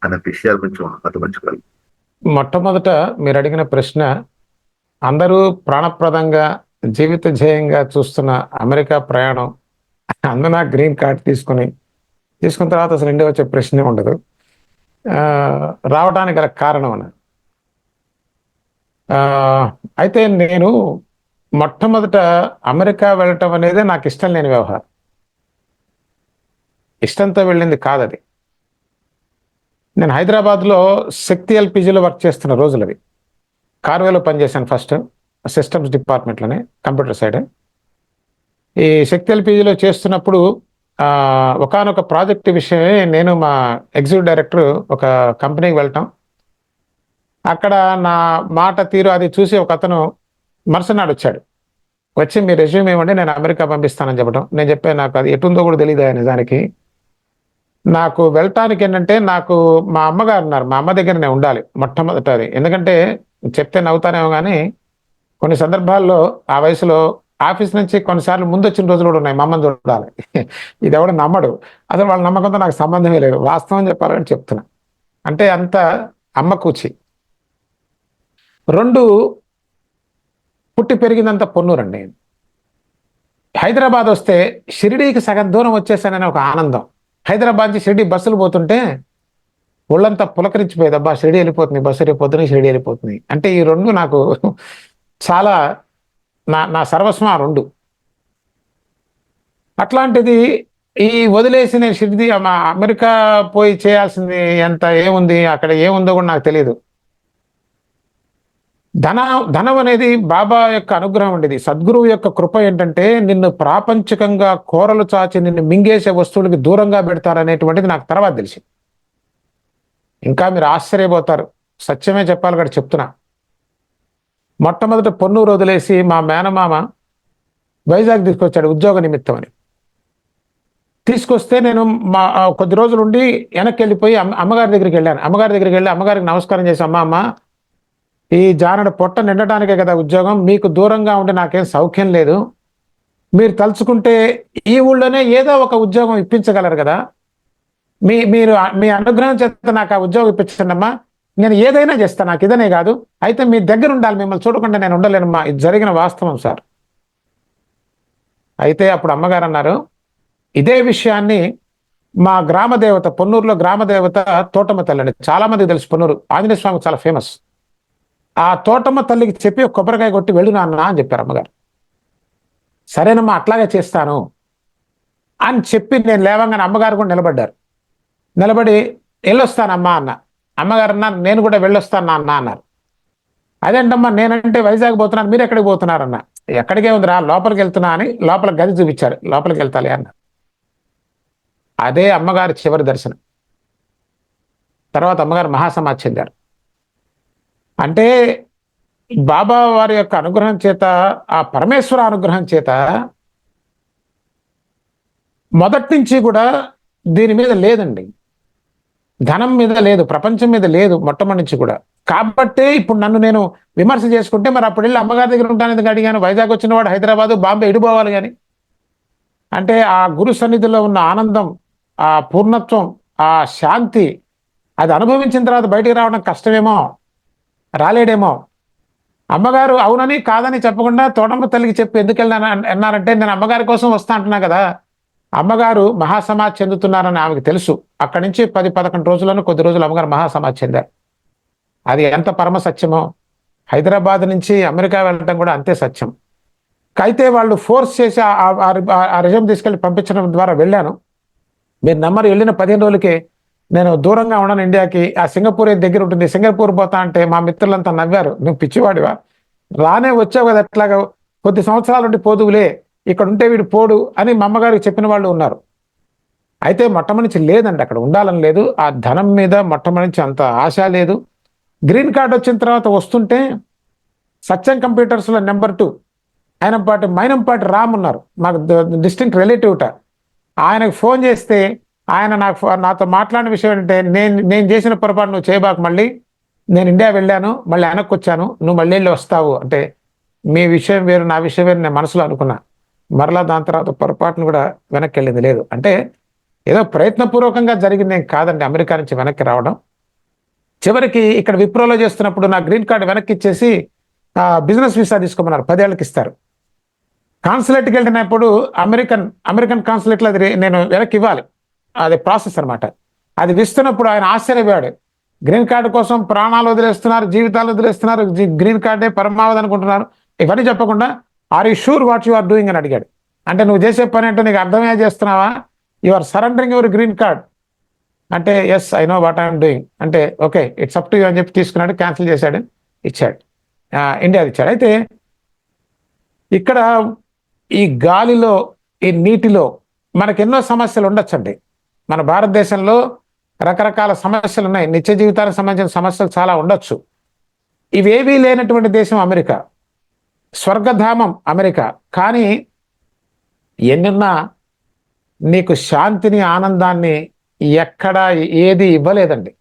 అనే విషయాలు కొంచెం పంచుకోవాలి. మొట్టమొదట మీరు అడిగిన ప్రశ్న, అందరూ ప్రాణప్రదంగా జీవిత ధ్యేయంగా చూస్తున్న అమెరికా ప్రయాణం, అందున గ్రీన్ కార్డ్ తీసుకున్న తర్వాత అసలు ఇండియా వచ్చే ప్రశ్నే ఉండదు. రావడానికి గల కారణం అని, అయితే నేను మొట్టమొదట అమెరికా వెళ్ళటం అనేది నాకు ఇష్టం లేని వ్యవహారం. ఇష్టంతో వెళ్ళింది కాదు అది. నేను హైదరాబాద్లో శక్తి ఎల్పిజిలో వర్క్ చేస్తున్న రోజులు అవి. కార్వేలో పనిచేశాను ఫస్ట్, సిస్టమ్స్ డిపార్ట్మెంట్లోనే, కంప్యూటర్ సైడ్. ఈ శక్తి ఎల్పిజిలో చేస్తున్నప్పుడు ఒకానొక ప్రాజెక్ట్ విషయమే నేను మా ఎగ్జిక్యూటివ్ డైరెక్టర్ ఒక కంపెనీకి వెళ్ళటం, అక్కడ నా మాట తీరు అది చూసి ఒక అతను మరుసనాడు వచ్చాడు. వచ్చి మీ రెజ్యూమ్ ఇవ్వండి, నేను అమెరికా పంపిస్తానని చెప్పడం. నేను చెప్పాను, నాకు అది ఎటుందో కూడా తెలియదు నిజానికి. నాకు వెళ్ళటానికి ఏంటంటే, నాకు మా అమ్మగారు ఉన్నారు, మా అమ్మ దగ్గర నేను ఉండాలి మొట్టమొదట. అది ఎందుకంటే చెప్తే నవ్వుతానేమో కానీ కొన్ని సందర్భాల్లో ఆ వయసులో ఆఫీస్ నుంచి కొన్నిసార్లు ముందు వచ్చిన రోజులు కూడా ఉన్నాయి, మా అమ్మని చూడాలి. ఇది ఎవడు నమ్మడు, అసలు వాళ్ళ నమ్మకంతో నాకు సంబంధమే లేదు, వాస్తవం చెప్పాలని చెప్తున్నా. అంటే అంత అమ్మ కూచి. రెండు, పుట్టి పెరిగిందంతా పొన్నూరండి. హైదరాబాద్ వస్తే షిరిడీకి సగం దూరం వచ్చేసానని ఒక ఆనందం. హైదరాబాద్ నుంచి షిరిడీ బస్సులు పోతుంటే ఒళ్ళంతా పులకరించిపోయేది, అబ్బా షిరిడీ వెళ్ళిపోతుంది, బస్సు రేపు పొద్దున షిరిడీ వెళ్ళిపోతుంది. అంటే ఈ రెండు నాకు చాలా నా సర్వస్వం ఆ రెండు. అట్లాంటిది ఈ వదిలేసి నేను షిరిడీ అమెరికా పోయి చేయాల్సింది ఎంత ఏముంది, అక్కడ ఏముందో కూడా నాకు తెలియదు. ధనం అనేది బాబా యొక్క అనుగ్రహం ఉండేది, సద్గురువు యొక్క కృప ఏంటంటే నిన్ను ప్రాపంచికంగా కోరలు చాచి నిన్ను మింగేసే వస్తువులకి దూరంగా పెడతారనేటువంటిది నాకు తర్వాత తెలిసింది. ఇంకా మీరు ఆశ్చర్యపోతారు, సత్యమే చెప్పాలి కదా చెప్తున్నా. మొట్టమొదట పొన్నూరు వదిలేసి మా మేనమామ వైజాగ్ తీసుకొచ్చాడు ఉద్యోగ నిమిత్తం అని. తీసుకొస్తే నేను కొద్ది రోజులు ఉండి వెనక్కి వెళ్ళిపోయి అమ్మగారి దగ్గరికి వెళ్ళాను. అమ్మగారి దగ్గరికి వెళ్ళి అమ్మగారికి నమస్కారం చేసి, అమ్మ ఈ జానడు పొట్ట నిండటానికే కదా ఉద్యోగం, మీకు దూరంగా ఉండి నాకేం సౌఖ్యం లేదు, మీరు తలుచుకుంటే ఈ ఊళ్ళోనే ఏదో ఒక ఉద్యోగం ఇప్పించగలరు కదా, మీరు మీ అనుగ్రహం చేత నాకు ఆ ఉద్యోగం ఇప్పించండి అమ్మా, నేను ఏదైనా చేస్తాను, నాకు ఇదనే కాదు, అయితే మీ దగ్గర ఉండాలి, మిమ్మల్ని చూడకుండా నేను ఉండలేనమ్మా, ఇది జరిగిన వాస్తవం సార్. అయితే అప్పుడు అమ్మగారు అన్నారు, ఇదే విషయాన్ని మా గ్రామ దేవత, పొన్నూరులో గ్రామ దేవత తోటమ్మ తల్లి అండి, చాలా మందికి తెలుసు, పొన్నూరు ఆంజనేయ స్వామి చాలా ఫేమస్. ఆ తోటమ్మ తల్లికి చెప్పి ఒక కొబ్బరికాయ కొట్టి వెళ్ళు నాన్న అని చెప్పారు అమ్మగారు. సరేనమ్మా అట్లాగే చేస్తాను అని చెప్పి నేను లేవంగానే అమ్మగారు కూడా నిలబడ్డారు. నిలబడి వెళ్ళొస్తానమ్మా అన్న. అమ్మగారు అన్నారు, నేను కూడా వెళ్ళొస్తాను నాన్న అన్నారు. అదేంటమ్మా, నేనంటే వైజాగ్ పోతున్నాను, మీరు ఎక్కడికి పోతున్నారన్న. ఎక్కడికే ఉందిరా, లోపలికి వెళ్తున్నా అని లోపల గది చూపించారు, లోపలికి వెళ్తాలి అన్న. అదే అమ్మగారి చివరి దర్శనం. తర్వాత అమ్మగారు మహాసమాధి చెందారు. అంటే బాబా వారి యొక్క అనుగ్రహం చేత, ఆ పరమేశ్వర అనుగ్రహం చేత మొదటి నుంచి కూడా దీని మీద లేదండి, ధనం మీద లేదు, ప్రపంచం మీద లేదు మొట్టమొదటి నుంచి కూడా. కాబట్టే ఇప్పుడు నన్ను నేను విమర్శ చేసుకుంటే, మరి అప్పుడు వెళ్ళి అమ్మగారి దగ్గర ఉంటాను ఎందుకు అడిగాను, వైజాగ్ వచ్చిన వాడు హైదరాబాదు బాంబే ఇడిపోవాలి కానీ. అంటే ఆ గురు సన్నిధిలో ఉన్న ఆనందం, ఆ పూర్ణత్వం, ఆ శాంతి, అది అనుభవించిన తర్వాత బయటికి రావడం కష్టమేమో, రాలేడేమో. అమ్మగారు అవునని కాదని చెప్పకుండా తోటమ్మ తల్లికి చెప్పి ఎందుకు వెళ్ళినా అన్నారంటే, నేను అమ్మగారి కోసం వస్తా అంటున్నా కదా, అమ్మగారు మహాసమాధి చెందుతున్నారని ఆమెకు తెలుసు. అక్కడి నుంచి 10-11 రోజులను కొద్ది రోజులు అమ్మగారు మహాసమాధి చెందారు. అది ఎంత పరమ సత్యమో, హైదరాబాద్ నుంచి అమెరికా వెళ్ళటం కూడా అంతే సత్యం. అయితే వాళ్ళు ఫోర్స్ చేసి ఆ రిజం తీసుకెళ్ళి పంపించడం ద్వారా వెళ్ళాను. మీరు నమ్మరు, వెళ్ళిన 15 రోజులకే నేను దూరంగా ఉన్నాను ఇండియాకి. ఆ సింగపూర్ దగ్గర ఉంటుంది, సింగపూర్ పోతా అంటే మా మిత్రులంతా నవ్వారు, నువ్వు పిచ్చివాడివా, రానే వచ్చావు కదా, ఎట్లాగా కొద్ది సంవత్సరాలు ఉండి పోదువులే, ఇక్కడ ఉంటే వీడు పోడు అని మా అమ్మగారికి చెప్పిన వాళ్ళు ఉన్నారు. అయితే మొట్టమొదటి లేదండి, అక్కడ ఉండాలని లేదు, ఆ ధనం మీద మొట్టమొదటి అంత ఆశ లేదు. గ్రీన్ కార్డ్ వచ్చిన తర్వాత వస్తుంటే సత్యం కంప్యూటర్స్లో నెంబర్ 2 మైనంపాటి రామ్ ఉన్నారు, మాకు డిస్టింక్ట్ రిలేటివ్ట. ఆయనకు ఫోన్ చేస్తే ఆయన నాతో మాట్లాడిన విషయం ఏంటంటే, నేను చేసిన పొరపాటు నువ్వు చేయబాకు, మళ్ళీ నేను ఇండియా వెళ్ళాను, మళ్ళీ వెనక్కి వచ్చాను, నువ్వు మళ్ళీ వెళ్ళి వస్తావు అంటే, మీ విషయం వేరు నా విషయం వేరు నేను మనసులో అనుకున్నా. మరలా దాని తర్వాత పొరపాటును కూడా వెనక్కి వెళ్ళింది లేదు. అంటే ఏదో ప్రయత్నపూర్వకంగా జరిగిందేం కాదండి అమెరికా నుంచి వెనక్కి రావడం. చివరికి ఇక్కడ విప్రోలో చేస్తున్నప్పుడు నా గ్రీన్ కార్డు వెనక్కి ఇచ్చేసి బిజినెస్ వీసా తీసుకోమన్నారు, 10 ఏళ్ళకి ఇస్తారు. కాన్సులేట్కి వెళ్ళినప్పుడు అమెరికన్ కాన్సులేట్లో అది నేను వెనక్కి ఇవ్వాలి, అది ప్రాసెస్ అనమాట. అది ఇస్తున్నప్పుడు ఆయన ఆశ్చర్యపోయాడు. గ్రీన్ కార్డు కోసం ప్రాణాలు వదిలేస్తున్నారు, జీవితాలు వదిలేస్తున్నారు, గ్రీన్ కార్డే పరమావధి అనుకుంటున్నారు. ఇవన్నీ చెప్పకుండా are you sure what you are doing అని అడిగాడు. అంటే నువ్వు చేసే పని అంటే నీకు అర్థమే చేస్తున్నావా, you are surrendering your green card అంటే yes I know what I'm doing అంటే okay it's up to you అని చెప్పి తీసుకున్నాడు, క్యాన్సిల్ చేశాడు, ఇచ్చాడు, ఇండియాది ఇచ్చాడు. అయితే ఇక్కడ ఈ గాలిలో ఈ నీటిలో మనకు ఎన్నో సమస్యలు ఉండొచ్చండి. మన భారతదేశంలో రకరకాల సమస్యలు ఉన్నాయి, నిత్య జీవితానికి సంబంధించిన సమస్యలు చాలా ఉండొచ్చు. ఇవేవీ లేనటువంటి దేశం అమెరికా, స్వర్గధామం అమెరికా. కానీ ఎన్నున్నా నీకు శాంతిని ఆనందాన్ని ఎక్కడా ఏది ఇవ్వలేదండి.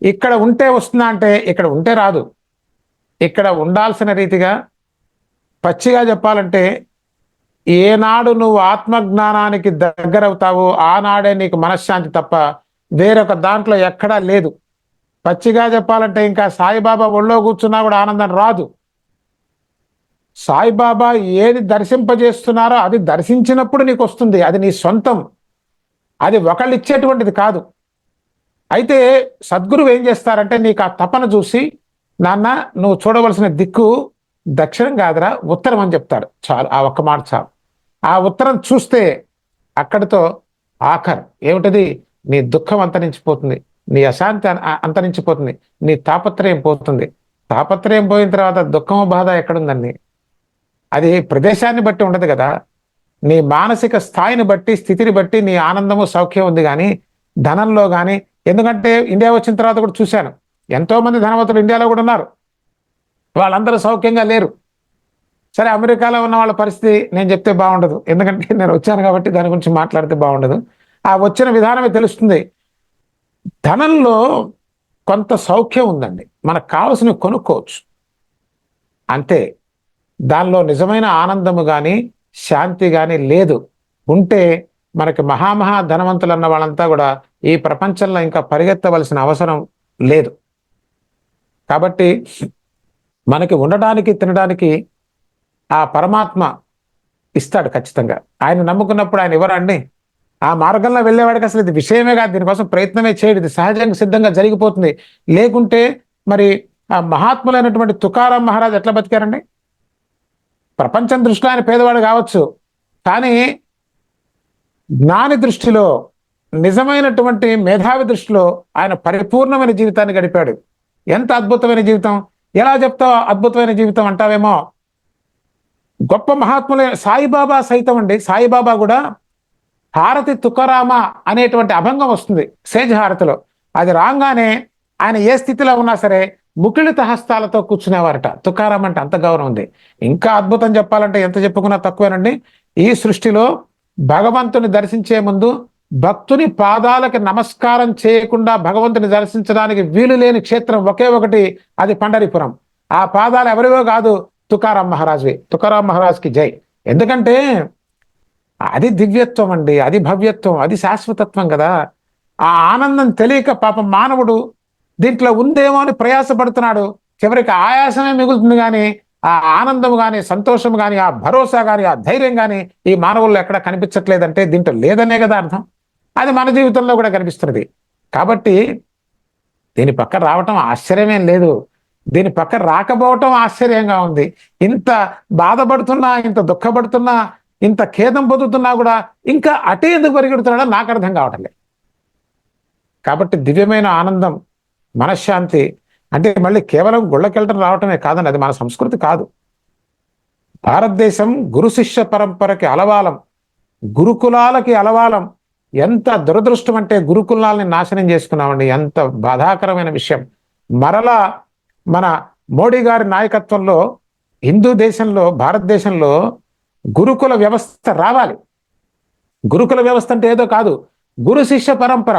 ఇక్కడ ఉంటే వస్తుందా అంటే ఇక్కడ ఉంటే రాదు. ఇక్కడ ఉండాల్సిన రీతిగా పచ్చిగా చెప్పాలంటే ఏనాడు నువ్వు ఆత్మజ్ఞానానికి దగ్గరవుతావో ఆనాడే నీకు మనశ్శాంతి తప్ప వేరొక దాంట్లో ఎక్కడా లేదు. పచ్చిగా చెప్పాలంటే ఇంకా సాయిబాబా ఒళ్ళో కూర్చున్నా కూడా ఆనందం రాదు. సాయిబాబా ఏది దర్శింపజేస్తున్నారో అది దర్శించినప్పుడు నీకు వస్తుంది, అది నీ సొంతం, అది ఒకళ్ళు ఇచ్చేటువంటిది కాదు. అయితే సద్గురువు ఏం చేస్తారంటే నీకు ఆ తపన చూసి, నాన్న నువ్వు చూడవలసిన దిక్కు దక్షిణం కాదురా ఉత్తరం అని చెప్తాడు. చాలు, ఆ ఒక్క మాట చాలు. ఆ ఉత్తరం చూస్తే అక్కడితో ఆఖర్ ఏమిటది, నీ దుఃఖం అంతరించిపోతుంది, నీ అశాంతి అంతరించిపోతుంది, నీ తాపత్రయం పోతుంది. తాపత్రయం పోయిన తర్వాత దుఃఖము బాధ ఎక్కడుందండి? అది ప్రదేశాన్ని బట్టి ఉండదు కదా, నీ మానసిక స్థాయిని బట్టి స్థితిని బట్టి నీ ఆనందము సౌఖ్యం ఉంది. కానీ ధనంలో కానీ, ఎందుకంటే ఇండియా వచ్చిన తర్వాత కూడా చూశాను ఎంతో మంది ధనవంతులు ఇండియాలో కూడా ఉన్నారు, వాళ్ళందరూ సౌఖ్యంగా లేరు. సరే అమెరికాలో ఉన్న వాళ్ళ పరిస్థితి నేను చెప్తే బాగుండదు, ఎందుకంటే నేను వచ్చాను కాబట్టి దాని గురించి మాట్లాడితే బాగుండదు. ఆ వచ్చిన విధానమే తెలుస్తుంది. ధనంలో కొంత సౌఖ్యం ఉందండి, మనకు కావాల్సినవి కొనుక్కోవచ్చు అంతే. దానిలో నిజమైన ఆనందము కానీ శాంతి కానీ లేదు. ఉంటే మనకి మహామహా ధనవంతులు అన్న వాళ్ళంతా కూడా ఈ ప్రపంచంలో ఇంకా పరిగెత్తవలసిన అవసరం లేదు. కాబట్టి మనకి ఉండడానికి తినడానికి ఆ పరమాత్మ ఇస్తాడు ఖచ్చితంగా. ఆయన నమ్ముకున్నప్పుడు ఆయన ఇవ్వరండి. ఆ మార్గంలో వెళ్ళేవాడికి అసలు ఇది విషయమే కాదు, దీనికోసం ప్రయత్నమే చేయడు, ఇది సహజంగా సిద్ధంగా జరిగిపోతుంది. లేకుంటే మరి ఆ మహాత్ములైనటువంటి తుకారాం మహారాజ్ ఎట్లా బతికారండి? ప్రపంచం దృష్టిలో ఆయన పేదవాడు కావచ్చు, కానీ జ్ఞాని దృష్టిలో, నిజమైనటువంటి మేధావి దృష్టిలో ఆయన పరిపూర్ణమైన జీవితాన్ని గడిపాడు. ఎంత అద్భుతమైన జీవితం! ఎలా చెప్తావు అద్భుతమైన జీవితం అంటావేమో. గొప్ప మహాత్ములే సాయిబాబా సైతం అండి, సాయిబాబా కూడా హారతి తుకారామ అనేటువంటి అభంగం వస్తుంది సేజ్ హారతిలో. అది రాగానే ఆయన ఏ స్థితిలో ఉన్నా సరే ముకిళిత హస్తాలతో కూర్చునేవారట. తుకారాం అంటే అంత గౌరవం ఉంది. ఇంకా అద్భుతం చెప్పాలంటే ఎంత చెప్పుకున్నా తక్కువేనండి. ఈ సృష్టిలో భగవంతుని దర్శించే ముందు భక్తుని పాదాలకి నమస్కారం చేయకుండా భగవంతుని దర్శించడానికి వీలు లేని క్షేత్రం ఒకే ఒకటి, అది పండరిపురం. ఆ పాదాలు ఎవరివో కాదు, తుకారాం మహారాజ్వి. తుకారాం మహారాజ్కి జై. ఎందుకంటే అది దివ్యత్వం అండి, అది భవ్యత్వం, అది శాశ్వతత్వం కదా. ఆ ఆనందం తెలియక పాపం మానవుడు దీంట్లో ఉందేమో అని ప్రయాసపడుతున్నాడు. చివరికి ఆయాసమే మిగులుతుంది, కానీ ఆ ఆనందం కానీ సంతోషం కానీ ఆ భరోసా కానీ ఆ ధైర్యం కానీ ఈ మానవుల్లో ఎక్కడ కనిపించట్లేదంటే దీంట్లో లేదనే కదా అర్థం. అది మన జీవితంలో కూడా కనిపిస్తున్నది. కాబట్టి దీని పక్క రావటం ఆశ్చర్యమేం లేదు, దీని పక్క రాకపోవటం ఆశ్చర్యంగా ఉంది. ఇంత బాధపడుతున్నా, ఇంత దుఃఖపడుతున్నా, ఇంత ఖేదం పొందుతున్నా కూడా ఇంకా అటే ఎందుకు పరిగెడుతున్నాడో నాకు అర్థం కావటం లేదు. కాబట్టి దివ్యమైన ఆనందం, మనశ్శాంతి అంటే మళ్ళీ కేవలం గుళ్ళకెళ్ళటం రావటమే కాదండి, అది మన సంస్కృతి కాదు. భారతదేశం గురు శిష్య పరంపరకి అలవాలం, గురుకులాలకి అలవాలం. ఎంత దురదృష్టం అంటే గురుకులాలని నాశనం చేసుకున్నామండి, ఎంత బాధాకరమైన విషయం. మరలా మన మోడీ గారి నాయకత్వంలో హిందూ దేశంలో, భారతదేశంలో గురుకుల వ్యవస్థ రావాలి. గురుకుల వ్యవస్థ అంటే ఏదో కాదు, గురు శిష్య పరంపర.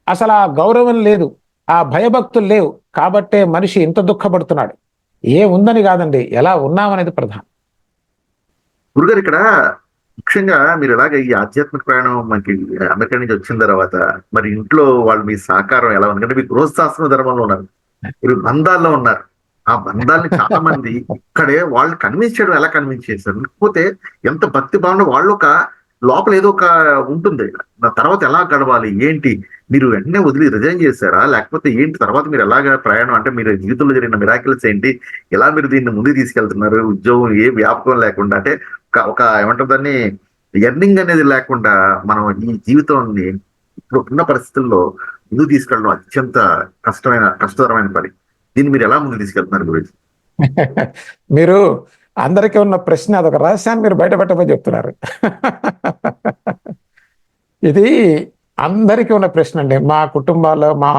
అసలు ఆ గౌరవం లేదు, ఆ భయభక్తులు లేవు. కాబట్టే మనిషి ఇంత దుఃఖపడుతున్నాడు. ఏ ఉందని కాదండి, ఎలా ఉన్నామనేది ప్రధానం. గురుగారు ఇక్కడ ముఖ్యంగా మీరు ఇలాగ ఈ ఆధ్యాత్మిక ప్రయాణం మనకి అమెరికా నుంచి వచ్చిన తర్వాత మరి ఇంట్లో వాళ్ళు మీ సహకారం ఎలా ఉంది? ఎందుకంటే మీరు గృహస్థాశ్రమ ధర్మంలో ఉన్నారు, మీరు బంధాల్లో ఉన్నారు. ఆ బంధాలని చాలా మంది ఇక్కడే వాళ్ళు కన్విన్స్ చేయడం ఎలా కన్విన్స్ చేశారు? లేకపోతే ఎంత భక్తి భావన వాళ్ళు ఒక లోపల ఏదో ఒక ఉంటుంది, నా తర్వాత ఎలా గడవాలి ఏంటి, మీరు వెంటనే వదిలి రిజైన్ చేశారా? లేకపోతే ఏంటి తర్వాత మీరు ఎలాగ ప్రయాణం, అంటే మీరు జీవితంలో జరిగిన మిరాకిల్స్ ఏంటి, ఎలా మీరు దీన్ని ముందుకు తీసుకెళ్తున్నారు? ఉద్యోగం ఏ వ్యాపకం లేకుండా, అంటే ఒక ఏమంటారు దాన్ని, ఎర్నింగ్ అనేది లేకుండా మనం ఈ జీవితాన్ని ఇప్పుడు ఉన్న పరిస్థితుల్లో ముందుకు తీసుకెళ్ళడం అత్యంత కష్టతరమైన పని. దీన్ని మీరు ఎలా ముందుకు తీసుకెళ్తున్నారు గురించి? మీరు అందరికీ ఉన్న ప్రశ్న, అదొక రహస్యాన్ని మీరు బయట పెట్టమని చెప్తున్నారు. ఇది అందరికీ ఉన్న ప్రశ్న అండి. మా కుటుంబాల్లో, మా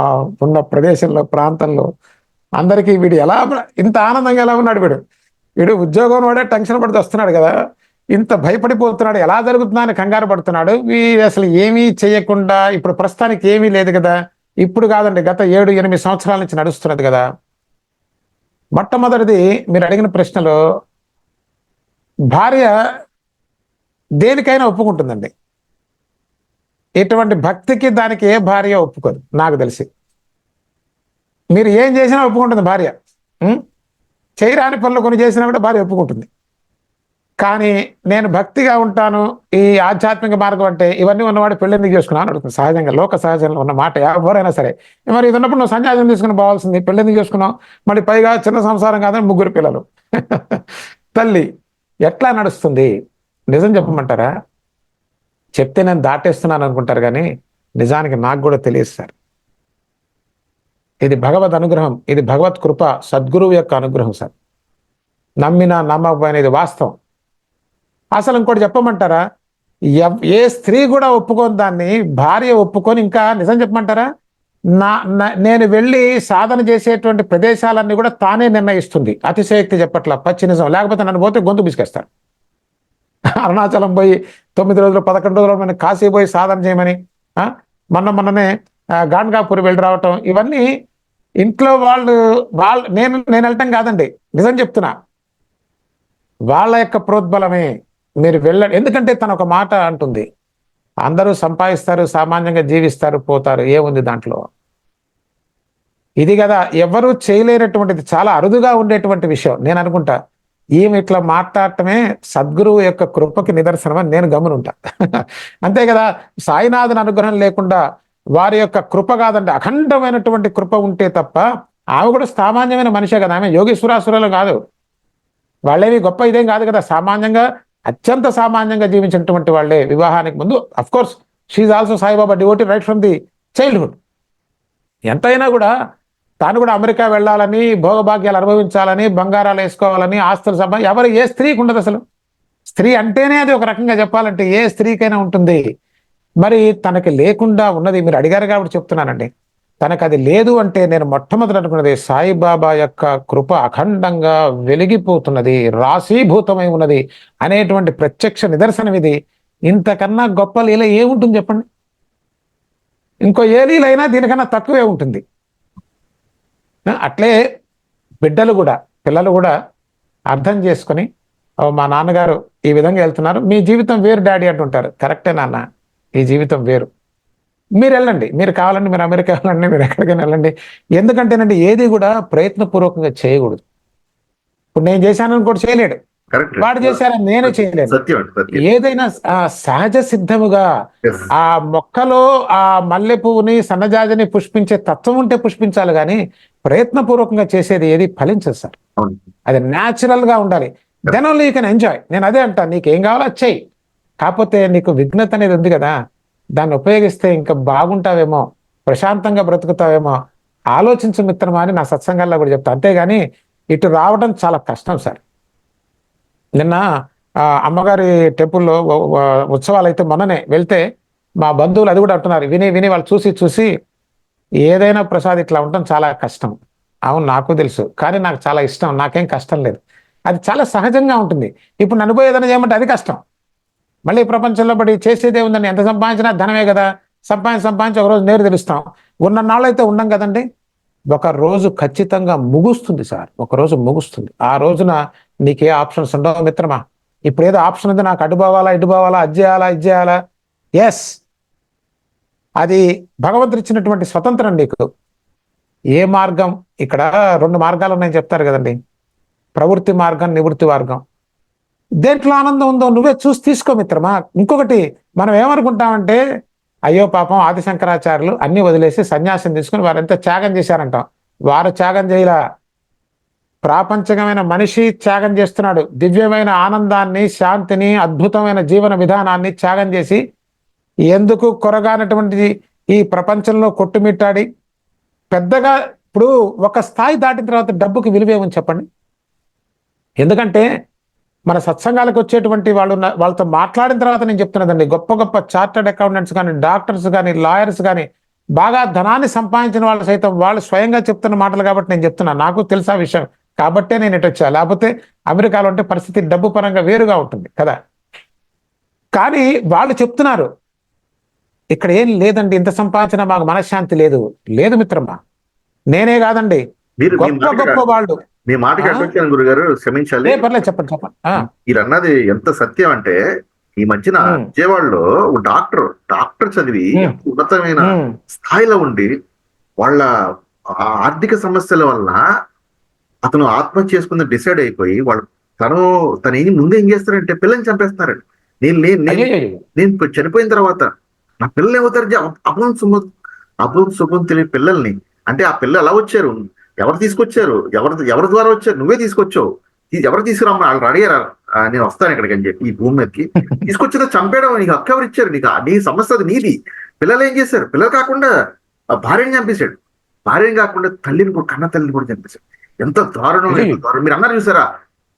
ఉన్న ప్రదేశంలో, ప్రాంతంలో అందరికీ వీడు ఎలా ఇంత ఆనందంగా ఎలా ఉన్నాడు, వీడు ఉద్యోగం వాడే టెన్షన్ పడుతూ వస్తున్నాడు కదా, ఇంత భయపడిపోతున్నాడు, ఎలా జరుగుతుందా అని కంగారు పడుతున్నాడు. వీడు అసలు ఏమీ చేయకుండా, ఇప్పుడు ప్రస్తుతానికి ఏమీ లేదు కదా, ఇప్పుడు కాదండి, గత 7-8 సంవత్సరాల నుంచి నడుస్తున్నది కదా. మొట్టమొదటిది మీరు అడిగిన ప్రశ్నలో, భార్య దేనికైనా ఒప్పుకుంటుందండి. ఇటువంటి భక్తికి దానికి ఏ భార్య ఒప్పుకోదు నాకు తెలిసి. మీరు ఏం చేసినా ఒప్పుకుంటుంది భార్య. చేయరాని పనులు కొన్ని చేసినా కూడా భార్య ఒప్పుకుంటుంది. కానీ నేను భక్తిగా ఉంటాను, ఈ ఆధ్యాత్మిక మార్గం అంటే ఇవన్నీ ఉన్నవాడు పెళ్లి ఎందుకు చేసుకున్నాను అడుగుతుంది. సహజంగా లోక సహజంగా ఉన్న మాట, ఎవరైనా సరే. మరి ఇది ఉన్నప్పుడు నువ్వు సన్యాసం తీసుకుని పోవాల్సింది, పెళ్లి ఎందుకు చేసుకున్నావు? మళ్ళీ పైగా చిన్న సంసారం కాదని 3 పిల్లలు. తల్లి ఎట్లా నడుస్తుంది? నిజం చెప్పమంటారా? చెప్తే నేను దాటేస్తున్నాను అనుకుంటారు, కానీ నిజానికి నాకు కూడా తెలియదు సార్. ఇది భగవద్ అనుగ్రహం, ఇది భగవత్ కృప, సద్గురువు యొక్క అనుగ్రహం సార్. నమ్మినా నమ్మకపోయినా ఇది వాస్తవం. అసలు ఇంకోటి చెప్పమంటారా, ఏ స్త్రీ కూడా ఒప్పుకోని దాన్ని భార్య ఒప్పుకొని, ఇంకా నిజం చెప్పమంటారా, నేను వెళ్ళి సాధన చేసేటువంటి ప్రదేశాలన్నీ కూడా తానే నిర్ణయిస్తుంది. అతిశయోక్తి చెప్పట్ల, పచ్చి నిజం. లేకపోతే నన్ను పోతే గొంతు పిసికేస్తారు. అరుణాచలం పోయి 9 రోజులు 11 రోజులు మనం కాశీ పోయి సాధన చేయమని, మొన్ననే గాన్గాపూర్ వెళ్ళి రావటం, ఇవన్నీ ఇంట్లో వాళ్ళు నేను వెళ్ళటం కాదండి, నిజం చెప్తున్నా, వాళ్ళ యొక్క ప్రోద్బలమే. మీరు వెళ్ళండి. ఎందుకంటే తను ఒక మాట అంటుంది, అందరూ సంపాదిస్తారు, సామాన్యంగా జీవిస్తారు, పోతారు, ఏముంది దాంట్లో? ఇది కదా ఎవరు చేయలేనటువంటిది, చాలా అరుదుగా ఉండేటువంటి విషయం. నేను అనుకుంటా ఈమె ఇట్లా మాట్లాడటమే సద్గురువు యొక్క కృపకి నిదర్శనం అని నేను గమనుంటా. అంతే కదా, సాయినాథుని అనుగ్రహం లేకుండా, వారి యొక్క కృప కాదండి, అఖండమైనటువంటి కృప ఉంటే తప్ప, ఆమె కూడా సామాన్యమైన మనిషే కదా, ఆమె యోగీశ్వరాసురులు కాదు, వాళ్ళేమి గొప్ప ఇదేం కాదు కదా, సామాన్యంగా అత్యంత సామాన్యంగా జీవించినటువంటి వాళ్ళే. వివాహానికి ముందు of course she also Saibaba devotee right from the childhood. ఎంతైనా కూడా తాను కూడా అమెరికా వెళ్ళాలని, భోగభాగ్యాలు అనుభవించాలని, బంగారాలు వేసుకోవాలని, ఆస్తులు ఏ స్త్రీకి ఉండదు అసలు. స్త్రీ అంటేనే అది ఒక రకంగా చెప్పాలంటే ఏ స్త్రీకైనా ఉంటుంది. మరి తనకి లేకుండా ఉన్నది, మీరు అడిగారు కాబట్టి చెప్తున్నానండి, తనకు అది లేదు అంటే నేను మొట్టమొదటి అనుకున్నది సాయిబాబా యొక్క కృప అఖండంగా వెలిగిపోతున్నది, రాశీభూతమై ఉన్నది అనేటువంటి ప్రత్యక్ష నిదర్శనం ఇది. ఇంతకన్నా గొప్ప లీల ఏముంటుంది చెప్పండి? ఇంకో ఏ లీలైనా దీనికన్నా తక్కువే ఉంటుంది. అట్లే బిడ్డలు కూడా, పిల్లలు కూడా అర్థం చేసుకొని, మా నాన్నగారు ఈ విధంగా వెళ్తున్నారు, మీ జీవితం వేరు డాడీ అంటుంటారు. కరెక్టే నాన్న, ఈ జీవితం వేరు, మీరు వెళ్ళండి, మీరు కావాలండి మీరు అమెరికా వెళ్ళండి, మీరు ఎక్కడికైనా వెళ్ళండి. ఎందుకంటేనండి ఏది కూడా ప్రయత్నపూర్వకంగా చేయకూడదు. ఇప్పుడు నేను చేశానని కూడా చేయలేడు, వాడు చేశారని నేను చేయలేను. ఏదైనా సహజ సిద్ధముగా ఆ మొక్కలో ఆ మల్లె పువ్వుని, సన్నజాజిని పుష్పించే తత్వం ఉంటే పుష్పించాలి, కానీ ప్రయత్నపూర్వకంగా చేసేది ఏది ఫలించదు సార్. అది న్యాచురల్ గా ఉండాలి. Then only you can enjoy. నేను అదే అంటాను, నీకు ఏం కావాలో అది చెయ్యి, కాకపోతే నీకు విఘ్నత అనేది ఉంది కదా, దాన్ని ఉపయోగిస్తే ఇంకా బాగుంటావేమో, ప్రశాంతంగా బ్రతుకుతావేమో, ఆలోచించు మిత్రమా అని నా సత్సంగాల్లో కూడా చెప్తా. అంతేగాని ఇటు రావడం చాలా కష్టం సార్. నిన్న అమ్మగారి టెంపుల్లో ఉత్సవాలు అయితే మొన్ననే వెళ్తే మా బంధువులు అది కూడా అంటున్నారు, విని వాళ్ళు చూసి ఏదైనా ప్రసాద్ ఇట్లా ఉండటం చాలా కష్టం. అవును నాకు తెలుసు, కానీ నాకు చాలా ఇష్టం, నాకేం కష్టం లేదు, అది చాలా సహజంగా ఉంటుంది. ఇప్పుడు నన్ను పోయి ఏదైనా చేయమంటే అది కష్టం. మళ్ళీ ప్రపంచంలో పడి చేసేదే ఉందని, ఎంత సంపాదించినా ధనమే కదా, సంపాదించి ఒకరోజు నేరు తెలుస్తాం. ఉన్ననాళ్ళు అయితే ఉండం కదండి. ఒక రోజు ఖచ్చితంగా ముగుస్తుంది సార్, ఒక రోజు ముగుస్తుంది. ఆ రోజున నీకే ఆప్షన్స్ ఉండవు మిత్రమా. ఇప్పుడు ఏదో ఆప్షన్ ఉంది, నాకు అటు పోవాలా ఇటు పోవాలా, అది చేయాలా ఇది చేయాలా. ఎస్, అది భగవంతుడు ఇచ్చినటువంటి స్వతంత్రం నీకు. ఏ మార్గం, ఇక్కడ 2 మార్గాలు ఉన్నాయని చెప్తారు కదండి, ప్రవృత్తి మార్గం, నివృత్తి మార్గం. దేంట్లో ఆనందం ఉందో నువ్వే చూసి తీసుకో మిత్రమా. ఇంకొకటి మనం ఏమనుకుంటామంటే, అయ్యో పాపం ఆదిశంకరాచార్యులు అన్ని వదిలేసి సన్యాసం తీసుకుని వారంతా త్యాగం చేశారంటాం. వారు త్యాగం చేయలా, ప్రాపంచికమైన మనిషి త్యాగం చేస్తున్నాడు. దివ్యమైన ఆనందాన్ని, శాంతిని, అద్భుతమైన జీవన విధానాన్ని త్యాగం చేసి ఎందుకు కొరగానటువంటి ఈ ప్రపంచంలో కొట్టుమిట్టాడి పెద్దగా. ఇప్పుడు ఒక స్థాయి దాటిన తర్వాత డబ్బుకి విలువేమని చెప్పండి. ఎందుకంటే మన సత్సంగాలకు వచ్చేటువంటి వాళ్ళతో మాట్లాడిన తర్వాత నేను చెప్తున్నదండి, గొప్ప గొప్ప చార్టర్డ్ అకౌంటెంట్స్ కానీ, డాక్టర్స్ కానీ, లాయర్స్ కానీ, బాగా ధనాన్ని సంపాదించిన వాళ్ళు సైతం వాళ్ళు స్వయంగా చెప్తున్న మాటలు కాబట్టి నేను చెప్తున్నా. నాకు తెలుసా విషయం కాబట్టే నేను ఇటు వచ్చా. లేకపోతే అమెరికాలో అంటే పరిస్థితి డబ్బు పరంగా వేరుగా ఉంటుంది కదా. కానీ వాళ్ళు చెప్తున్నారు, ఇక్కడ ఏం లేదండి, ఇంత సంపాదించినా మాకు మనశ్శాంతి లేదు. లేదు మిత్రమా, నేనే కాదండి, గొప్ప గొప్ప వాళ్ళు. మీ మాటకి అడ్డొచ్చాను గురుగారు, క్షమించాలి. పర్లేదు, చెప్పండి చెప్పండి. మీరు అన్నది ఎంత సత్యం అంటే, ఈ మధ్యన విజయవాడలో డాక్టర్ చదివి ఉన్నతమైన స్థాయిలో ఉండి వాళ్ళ ఆర్థిక సమస్యల వల్ల అతను ఆత్మహత్య చేసుకుని డిసైడ్ అయిపోయి వాళ్ళు తను ముందు ఏం చేస్తారంటే పిల్లల్ని చంపేస్తున్నారండి. నేను చనిపోయిన తర్వాత నా పిల్లలు ఏమవుతారు, అభం శుభం తెలియని పిల్లల్ని. అంటే ఆ పిల్లలు ఎలా వచ్చారు, ఎవరు తీసుకొచ్చారు, ఎవరి ద్వారా వచ్చారు, నువ్వే తీసుకొచ్చావు, ఎవరు తీసుకురామ్మా, వాళ్ళు అడిగారా నేను వస్తాను ఇక్కడికి అని చెప్పి ఈ భూమి మీదకి తీసుకొచ్చిన చంపేయడం నీకు హక్కు ఎవరు ఇచ్చారు, నీ సమస్య అది నీది. పిల్లలు ఏం చేశారు, పిల్లలు కాకుండా భార్యని చంపేశాడు, భార్యని కాకుండా తల్లిని కూడా, కన్న తల్లిని కూడా చంపేశాడు. ఎంత దారుణం. మీరు అన్నారు చూసారా,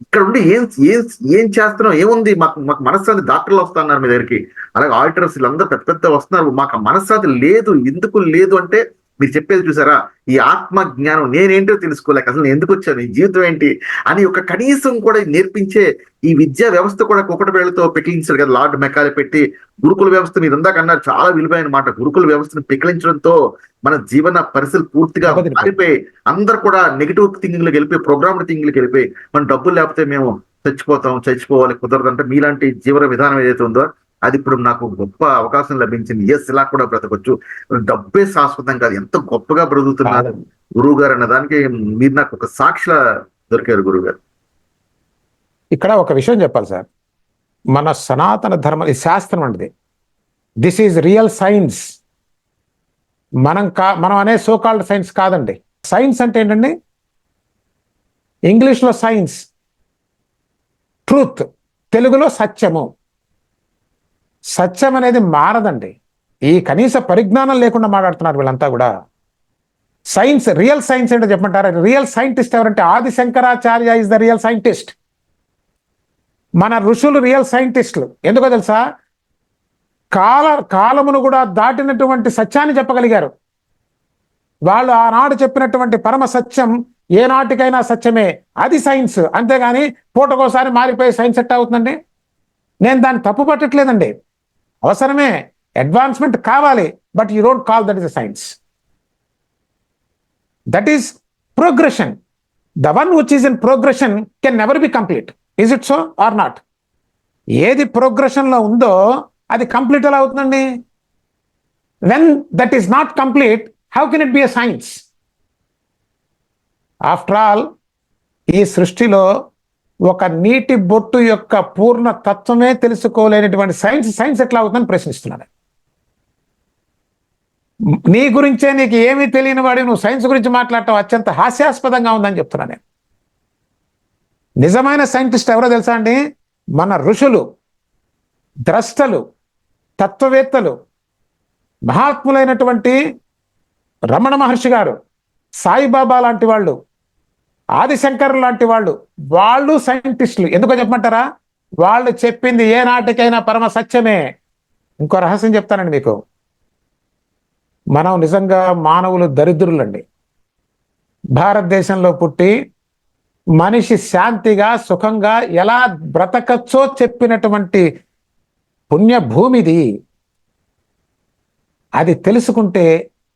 ఇక్కడ ఉండి ఏం చేస్తున్నాం, ఏముంది, మాకు మనశ్శాంతి, డాక్టర్లు వస్తున్నారు మీ దగ్గరికి, అలాగే ఆడిటర్స్ వీళ్ళందరూ పెద్ద వస్తున్నారు, మాకు మనశ్శాంతి లేదు. ఎందుకు లేదు అంటే మీరు చెప్పేది చూసారా, ఈ ఆత్మ జ్ఞానం నేనేంటో తెలుసుకోలేక అసలు నేను ఎందుకు వచ్చాను, ఈ జీవితం ఏంటి అని ఒక కనీసం కూడా నేర్పించే ఈ విద్యా వ్యవస్థ కూడా కుక్కట వేళతో పెకిలించారు కదా. లార్డ్ మెకాలే పెట్టి గురుకుల వ్యవస్థ, మీరు ఇందాక అన్నారు చాలా విలువైన మాట, గురుకుల వ్యవస్థను పెకిలించడంతో మన జీవన పరిస్థితులు పూర్తిగా మారిపోయి అందరు కూడా నెగిటివ్ థింకింగ్ లోకి వెళ్ళిపోయి, ప్రోగ్రామ్డ్ థింకింగ్ లోకి వెళ్ళిపోయి, మన డబ్బులు లేకపోతే మేము చచ్చిపోవాలి, కుదరదు అంటే మీలాంటి జీవన విధానం ఏదైతే ఉందో అది ఇప్పుడు నాకు గొప్ప అవకాశం లభించింది. ఇలా కూడా బ్రతకొచ్చు, డబ్బే శాశ్వతం కాదు, ఎంత గొప్పగా బ్రతుకుతున్నారు గురువు గారు అన్న దానికి మీరు నాకు ఒక సాక్షిలా దొరికారు గురువు గారు. ఇక్కడ ఒక విషయం చెప్పాలి సార్, మన సనాతన ధర్మ ఈ శాస్త్రం అండి, దిస్ ఈజ్ రియల్ సైన్స్. మనం అనే సోకాల్డ్ సైన్స్ కాదండి. సైన్స్ అంటే ఏంటండి, ఇంగ్లీష్లో సైన్స్, ట్రూత్, తెలుగులో సత్యము. సత్యం అనేది మారదండి. ఈ కనీస పరిజ్ఞానం లేకుండా మాట్లాడుతున్నారు వీళ్ళంతా కూడా. సైన్స్, రియల్ సైన్స్ ఏంటో చెప్పమంటారా? రియల్ సైంటిస్ట్ ఎవరంటే ఆది Shankaracharya is the real scientist. మన ఋషులు రియల్ సైంటిస్టులు. ఎందుకో తెలుసా, కాలమును కూడా దాటినటువంటి సత్యాన్ని చెప్పగలిగారు వాళ్ళు. ఆనాడు చెప్పినటువంటి పరమ సత్యం ఏనాటికైనా సత్యమే, అది సైన్స్. అంతేగాని పూటకోసారి మారిపోయి సైన్స్ ఎట్టా అవుతుందండి? నేను దాన్ని తప్పు పట్టట్లేదండి, అవసరమే, అడ్వాన్స్మెంట్ కావాలి, but you don't call that is a science. That is progression. The one which is in progression can never be complete. Is it so or not? ఏది ప్రోగ్రెషన్ లో ఉందో అది కంప్లీట్ ఎలా అవుతుందండి? When that is not complete, how can it be a science? After all ఈ సృష్టిలో ఒక నీటి బొట్టు యొక్క పూర్ణ తత్వమే తెలుసుకోలేనటువంటి సైన్స్ ఎట్లా అవుతుందని ప్రశ్నిస్తున్నాను. నీ గురించే, నీకు ఏమీ తెలియని వాడి నువ్వు సైన్స్ గురించి మాట్లాడటం అత్యంత హాస్యాస్పదంగా ఉందని చెప్తున్నా నేను. నిజమైన సైంటిస్ట్ ఎవరో తెలుసా అండి? మన ఋషులు, ద్రష్టలు, తత్వవేత్తలు, మహాత్ములైనటువంటి రమణ మహర్షి గారు, సాయిబాబా లాంటి వాళ్ళు, ఆదిశంకర్ లాంటి వాళ్ళు సైంటిస్టులు. ఎందుకో చెప్పమంటారా? వాళ్ళు చెప్పింది ఏ నాటికైనా పరమ సత్యమే. ఇంకో రహస్యం చెప్తానండి మీకు. మనం నిజంగా మానవులు దరిద్రులండి. భారతదేశంలో పుట్టి మనిషి శాంతిగా సుఖంగా ఎలా బ్రతకచ్చో చెప్పినటువంటి పుణ్యభూమిది. అది తెలుసుకుంటే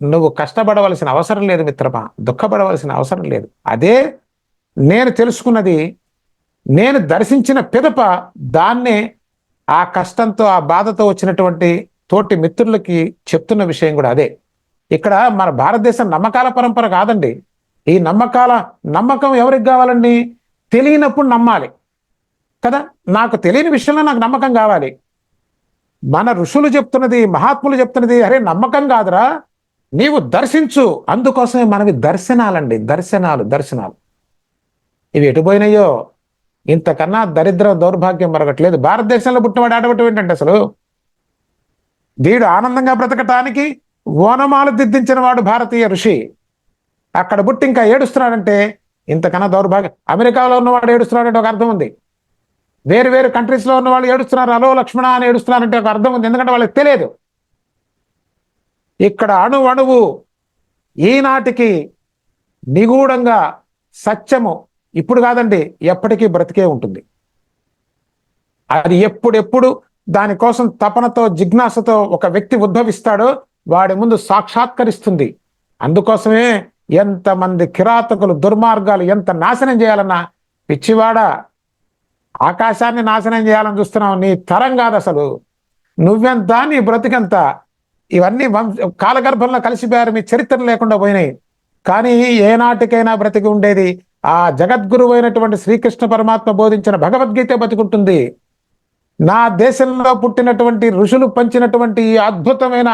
నువ్వు కష్టపడవలసిన అవసరం లేదు మిత్రమా, దుఃఖపడవలసిన అవసరం లేదు. అదే నేను తెలుసుకున్నది. నేను దర్శించిన పిదప దాన్నే ఆ కష్టంతో ఆ బాధతో వచ్చినటువంటి తోటి మిత్రులకి చెప్తున్న విషయం కూడా అదే. ఇక్కడ మన భారతదేశం నమ్మకాల పరంపర కాదండి. ఈ నమ్మకం ఎవరికి కావాలండి? తెలియనప్పుడు నమ్మాలి కదా. నాకు తెలియని విషయంలో నాకు నమ్మకం కావాలి. మన ఋషులు చెప్తున్నది, మహాత్ములు చెప్తున్నది, అరే నమ్మకం కాదురా, నీవు దర్శించు. అందుకోసమే మనవి దర్శనాలండి, దర్శనాలు. ఇవి ఎటుపోయినాయో. ఇంతకన్నా దరిద్రం దౌర్భాగ్యం మరొకట్లేదు. భారతదేశంలో పుట్టినవాడు ఆడబట్టి ఏంటంటే అసలు వీడు ఆనందంగా బ్రతకటానికి ఓనమాలు దిద్దించిన వాడు భారతీయ ఋషి. అక్కడ పుట్టి ఇంకా ఏడుస్తున్నాడంటే ఇంతకన్నా దౌర్భాగ్యం. అమెరికాలో ఉన్నవాడు ఏడుస్తున్నాడంటే ఒక అర్థం ఉంది. వేరు కంట్రీస్లో ఉన్న వాళ్ళు ఏడుస్తున్నారు, అలో లక్ష్మణ అని ఏడుస్తున్నారంటే ఒక అర్థం ఉంది. ఎందుకంటే వాళ్ళకి తెలియదు. ఇక్కడ అణువు ఈనాటికి నిగూఢంగా సత్యము ఇప్పుడు కాదండి, ఎప్పటికీ బ్రతికే ఉంటుంది. అది ఎప్పుడెప్పుడు దానికోసం తపనతో జిజ్ఞాసతో ఒక వ్యక్తి ఉద్భవిస్తాడో వాడి ముందు సాక్షాత్కరిస్తుంది. అందుకోసమే ఎంతమంది కిరాతకులు, దుర్మార్గాలు ఎంత నాశనం చేయాలన్నా, పిచ్చివాడ ఆకాశాన్ని నాశనం చేయాలని చూస్తున్నావు, నీ తరం కాదు అసలు, నువ్వెంత నీ బ్రతికెంత. ఇవన్నీ కాలగర్భంలో కలిసిపోయారు, మీ చరిత్ర లేకుండా పోయినాయి. కానీ ఏనాటికైనా బ్రతికి ఉండేది ఆ జగద్గురువు అయినటువంటి శ్రీకృష్ణ పరమాత్మ బోధించిన భగవద్గీత బతికుంటుంది. నా దేశంలో పుట్టినటువంటి ఋషులు పంచినటువంటి ఈ అద్భుతమైన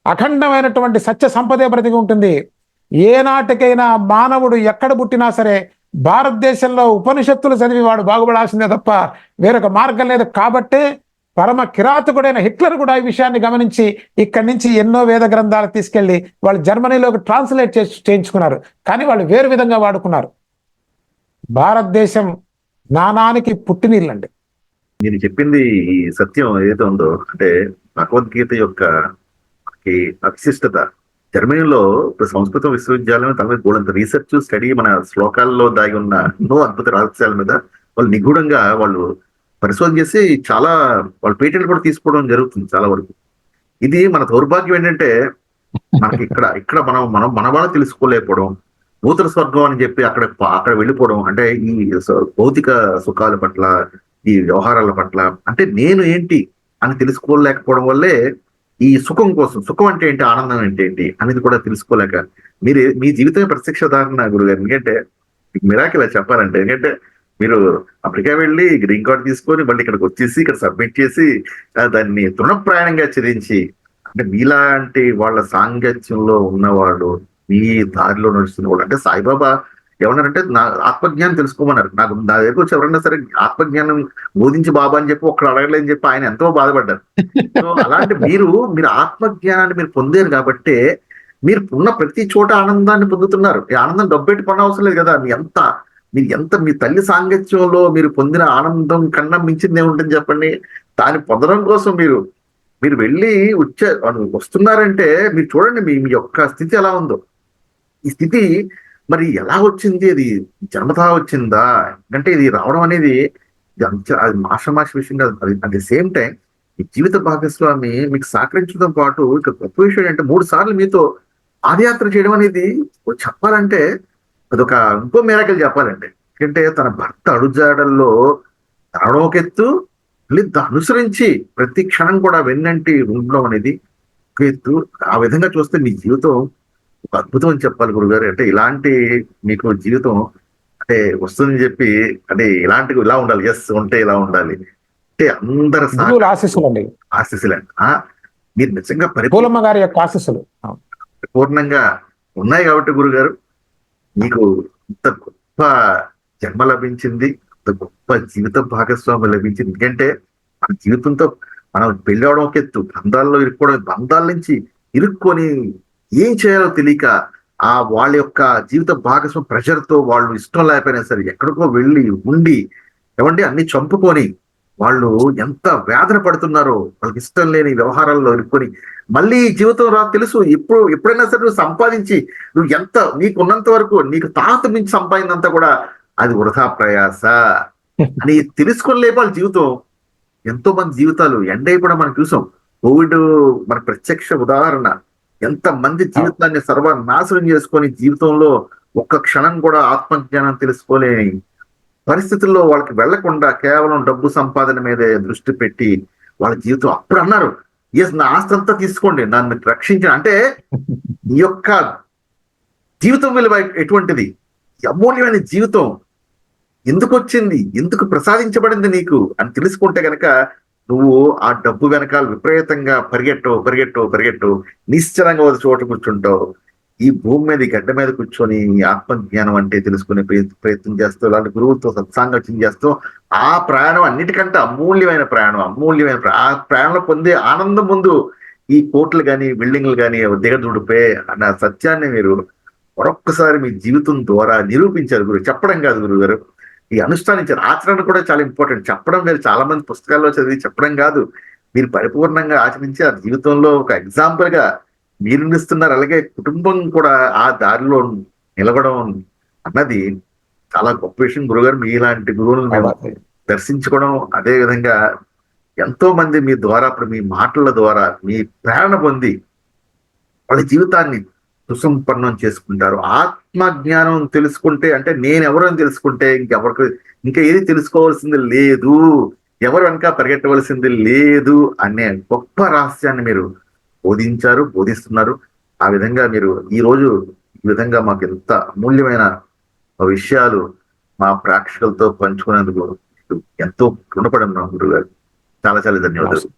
అఖండమైనటువంటి సత్య సంపదే బ్రతికి ఉంటుంది. ఏనాటికైనా మానవుడు ఎక్కడ పుట్టినా సరే భారతదేశంలో ఉపనిషత్తులు చదివి వాడు బాగుపడాల్సిందే తప్ప వేరొక మార్గం లేదు. కాబట్టే పరమ కిరాతకుడైన హిట్లర్ కూడా ఈ విషయాన్ని గమనించి ఇక్కడి నుంచి ఎన్నో వేద గ్రంథాలు తీసుకెళ్లి వాళ్ళు జర్మనీలోకి ట్రాన్స్లేట్ చేయించుకున్నారు. కానీ వాళ్ళు వేరు విధంగా వాడుకున్నారు. భారతదేశం జ్ఞానానికి పుట్టినీళ్ళండి. నేను చెప్పింది ఈ సత్యం ఏదైతే ఉందో, అంటే భగవద్గీత యొక్క విశిష్టత. జర్మనీలో సంస్కృత విశ్వవిద్యాలయం తన మీద గోడంత రీసెర్చ్ స్టడీ, మన శ్లోకాల్లో దాగి ఉన్న ఎన్నో అద్భుత రహస్యాల మీద వాళ్ళు నిగూఢంగా వాళ్ళు పరిశోధన చేసి చాలా వాళ్ళు పేటెంట్లు కూడా తీసుకోవడం జరుగుతుంది చాలా వరకు. ఇది మన దౌర్భాగ్యం ఏంటంటే మనకి ఇక్కడ మనం మన వాళ్ళు తెలుసుకోలేకపోవడం, నూతన స్వర్గం అని చెప్పి అక్కడ వెళ్ళిపోవడం, అంటే ఈ భౌతిక సుఖాల పట్ల, ఈ వ్యవహారాల పట్ల అంటే నేను ఏంటి అని తెలుసుకోలేకపోవడం వల్లే ఈ సుఖం కోసం, సుఖం అంటే ఏంటి, ఆనందం అంటే ఏంటి అనేది కూడా తెలుసుకోలేక మీ జీవితమే ప్రత్యక్ష గురుగారు. ఎందుకంటే మిరాకిల్ చెప్పాలంటే, ఎందుకంటే మీరు అమెరికా వెళ్ళి గ్రీన్ కార్డ్ తీసుకొని మళ్ళీ ఇక్కడికి వచ్చేసి ఇక్కడ సబ్మిట్ చేసి దాన్ని తృణప్రాయంగా చెల్లించి, అంటే మీలాంటి వాళ్ళ సాంగత్యంలో ఉన్నవాళ్ళు, మీ దారిలో నడుస్తున్న వాళ్ళు, అంటే సాయిబాబా ఏమన్నారంటే నా ఆత్మజ్ఞానం తెలుసుకోమన్నారు. నా దగ్గరకు వచ్చి ఎవరన్నా సరే ఆత్మజ్ఞానం బోధించి బాబా అని చెప్పి ఒక్కడ అడగలేదని చెప్పి ఆయన ఎంతో బాధపడ్డారు. సో అలాంటి మీరు ఆత్మజ్ఞానాన్ని మీరు పొందారు కాబట్టి మీరు ఉన్న ప్రతి చోట ఆనందాన్ని పొందుతున్నారు. ఈ ఆనందం డబ్బెట్టి పని అవసరం లేదు కదా. మీ తల్లి సాంగత్యంలో మీరు పొందిన ఆనందం కన్నా మించింది ఏముంటుంది చెప్పండి. దాన్ని పొందడం కోసం మీరు వెళ్ళి వస్తున్నారంటే మీరు చూడండి మీ యొక్క స్థితి ఎలా ఉందో. ఈ స్థితి మరి ఎలా వచ్చింది? అది జన్మతా వచ్చిందా? అంటే ఇది రావడం అనేది అది మాష విషయం కాదు. అది అట్ ది సేమ్ టైం ఈ జీవిత భాగస్వామి మీకు సహకరించడం పాటు ఇక గొప్ప విషయం అంటే 3 సార్లు మీతో పాదయాత్ర చేయడం అనేది చెప్పాలంటే అదొక ఇంకో మిరాకిల్ చెప్పాలంటే. ఎందుకంటే తన భర్త అడుగుజాడల్లో నడవడం ఒక ఎత్తు, అనుసరించి ప్రతి క్షణం కూడా వెన్నంటి ఉండడం అనేది ఒక ఎత్తు. ఆ విధంగా చూస్తే మీ జీవితం ఒక అద్భుతం అని చెప్పాలి గురుగారు. అంటే ఇలాంటి మీకు జీవితం అంటే వస్తుందని చెప్పి, అంటే ఇలా ఉండాలి, ఉంటే ఇలా ఉండాలి అంటే అందరి ఆశీస్సులండి. ఆశీస్సులండి. మీరు నిజంగా పరిపూర్ణ గారి యొక్క ఆశీస్సులు పరిపూర్ణంగా ఉన్నాయి కాబట్టి గురుగారు మీకు ఇంత గొప్ప జన్మ లభించింది, ఇంత గొప్ప జీవిత భాగస్వామి లభించింది. ఎందుకంటే మన జీవితంతో మనం పెళ్లి అవడం ఒక ఎత్తు, బంధాల్లో ఇరుక్కోవడం, బంధాల నుంచి ఇరుక్కొని ఏం చేయాలో తెలియక వాళ్ళ యొక్క జీవిత భాగస్వామి ప్రెషర్తో వాళ్ళు ఇష్టం లేకపోయినా సరే ఎక్కడికో వెళ్ళి ఉండి ఏమంటే అన్ని చంపుకొని వాళ్ళు ఎంత వేదన పడుతున్నారో, వాళ్ళకి ఇష్టం లేని వ్యవహారాల్లో ఇరుక్కొని మళ్ళీ జీవితం తెలుసు. ఎప్పుడైనా సరే నువ్వు సంపాదించి నువ్వు ఎంత నీకున్నంత వరకు నీకు తాత మించి సంపాదిందంతా కూడా అది వృధా ప్రయాస అని తెలుసుకోలే వాళ్ళ జీవితం. ఎంతో మంది జీవితాలు ఎండైపోవడం మనం చూసాం. కోవిడ్ మన ప్రత్యక్ష ఉదాహరణ. ఎంత మంది జీవితాన్ని సర్వనాశనం చేసుకొని జీవితంలో ఒక్క క్షణం కూడా ఆత్మజ్ఞానం తెలుసుకోలేని పరిస్థితుల్లో వాళ్ళకి వెళ్లకుండా కేవలం డబ్బు సంపాదన మీదే దృష్టి పెట్టి వాళ్ళ జీవితం అప్పుడు అన్నారు, ఎస్ నా ఆస్తి అంతా తీసుకోండి నన్ను రక్షించిన అంటే ఈ యొక్క జీవితం విలువ ఎటువంటిది, ఈ అమూల్యమైన జీవితం ఎందుకు వచ్చింది, ఎందుకు ప్రసాదించబడింది నీకు అని తెలుసుకుంటే గనక నువ్వు ఆ డబ్బు వెనకాల విపరీతంగా పరిగెట్టవు నిశ్చలంగా ఒక చోట కూర్చుంటావు. ఈ భూమి మీద ఈ గడ్డ మీద కూర్చొని ఈ ఆత్మజ్ఞానం అంటే తెలుసుకునే ప్రయత్నం చేస్తూ అలాంటి గురువులతో సత్సాంగత్యం చేస్తూ ఆ ప్రయాణం అన్నిటికంటే ఆ ప్రయాణంలో పొందే ఆనందం ముందు ఈ కోట్లు కానీ బిల్డింగ్లు కానీ దిగదుడిపే అన్న సత్యాన్ని మీరు మరొక్కసారి మీ జీవితం ద్వారా నిరూపించారు గురువు. చెప్పడం కాదు గురువు గారు, ఈ అనుష్ఠానించారు. ఆచరణ కూడా చాలా ఇంపార్టెంట్. చెప్పడం మీరు చాలా మంది పుస్తకాల్లో చదివి చెప్పడం కాదు, మీరు పరిపూర్ణంగా ఆచరించి ఆ జీవితంలో ఒక ఎగ్జాంపుల్ గా మీరు నిలుస్తున్నారు. అలాగే కుటుంబం కూడా ఆ దారిలో నిలవడం అన్నది చాలా గొప్ప విషయం గురుగారు. మీలాంటి గురువులను మేము దర్శించుకోవడం, అదే విధంగా ఎంతో మంది మీ ద్వారా ఇప్పుడు మీ మాటల ద్వారా మీ ప్రేరణ పొంది వాళ్ళ జీవితాన్ని సుసంపన్నం చేసుకుంటారు. ఆత్మ జ్ఞానం తెలుసుకుంటే అంటే నేను ఎవరని తెలుసుకుంటే ఇంకా ఏది తెలుసుకోవాల్సింది లేదు, ఎవరు వెనక పరిగెట్టవలసింది లేదు అనే గొప్ప రహస్యాన్ని మీరు బోధిస్తున్నారు. ఆ విధంగా మీరు ఈ విధంగా మాకు ఎంత అమూల్యమైన విషయాలు మా ప్రేక్షకులతో పంచుకునేందుకు ఎంతో రుణపడి ఉన్నాం గురుగారు. చాలా చాలా ధన్యవాదాలు.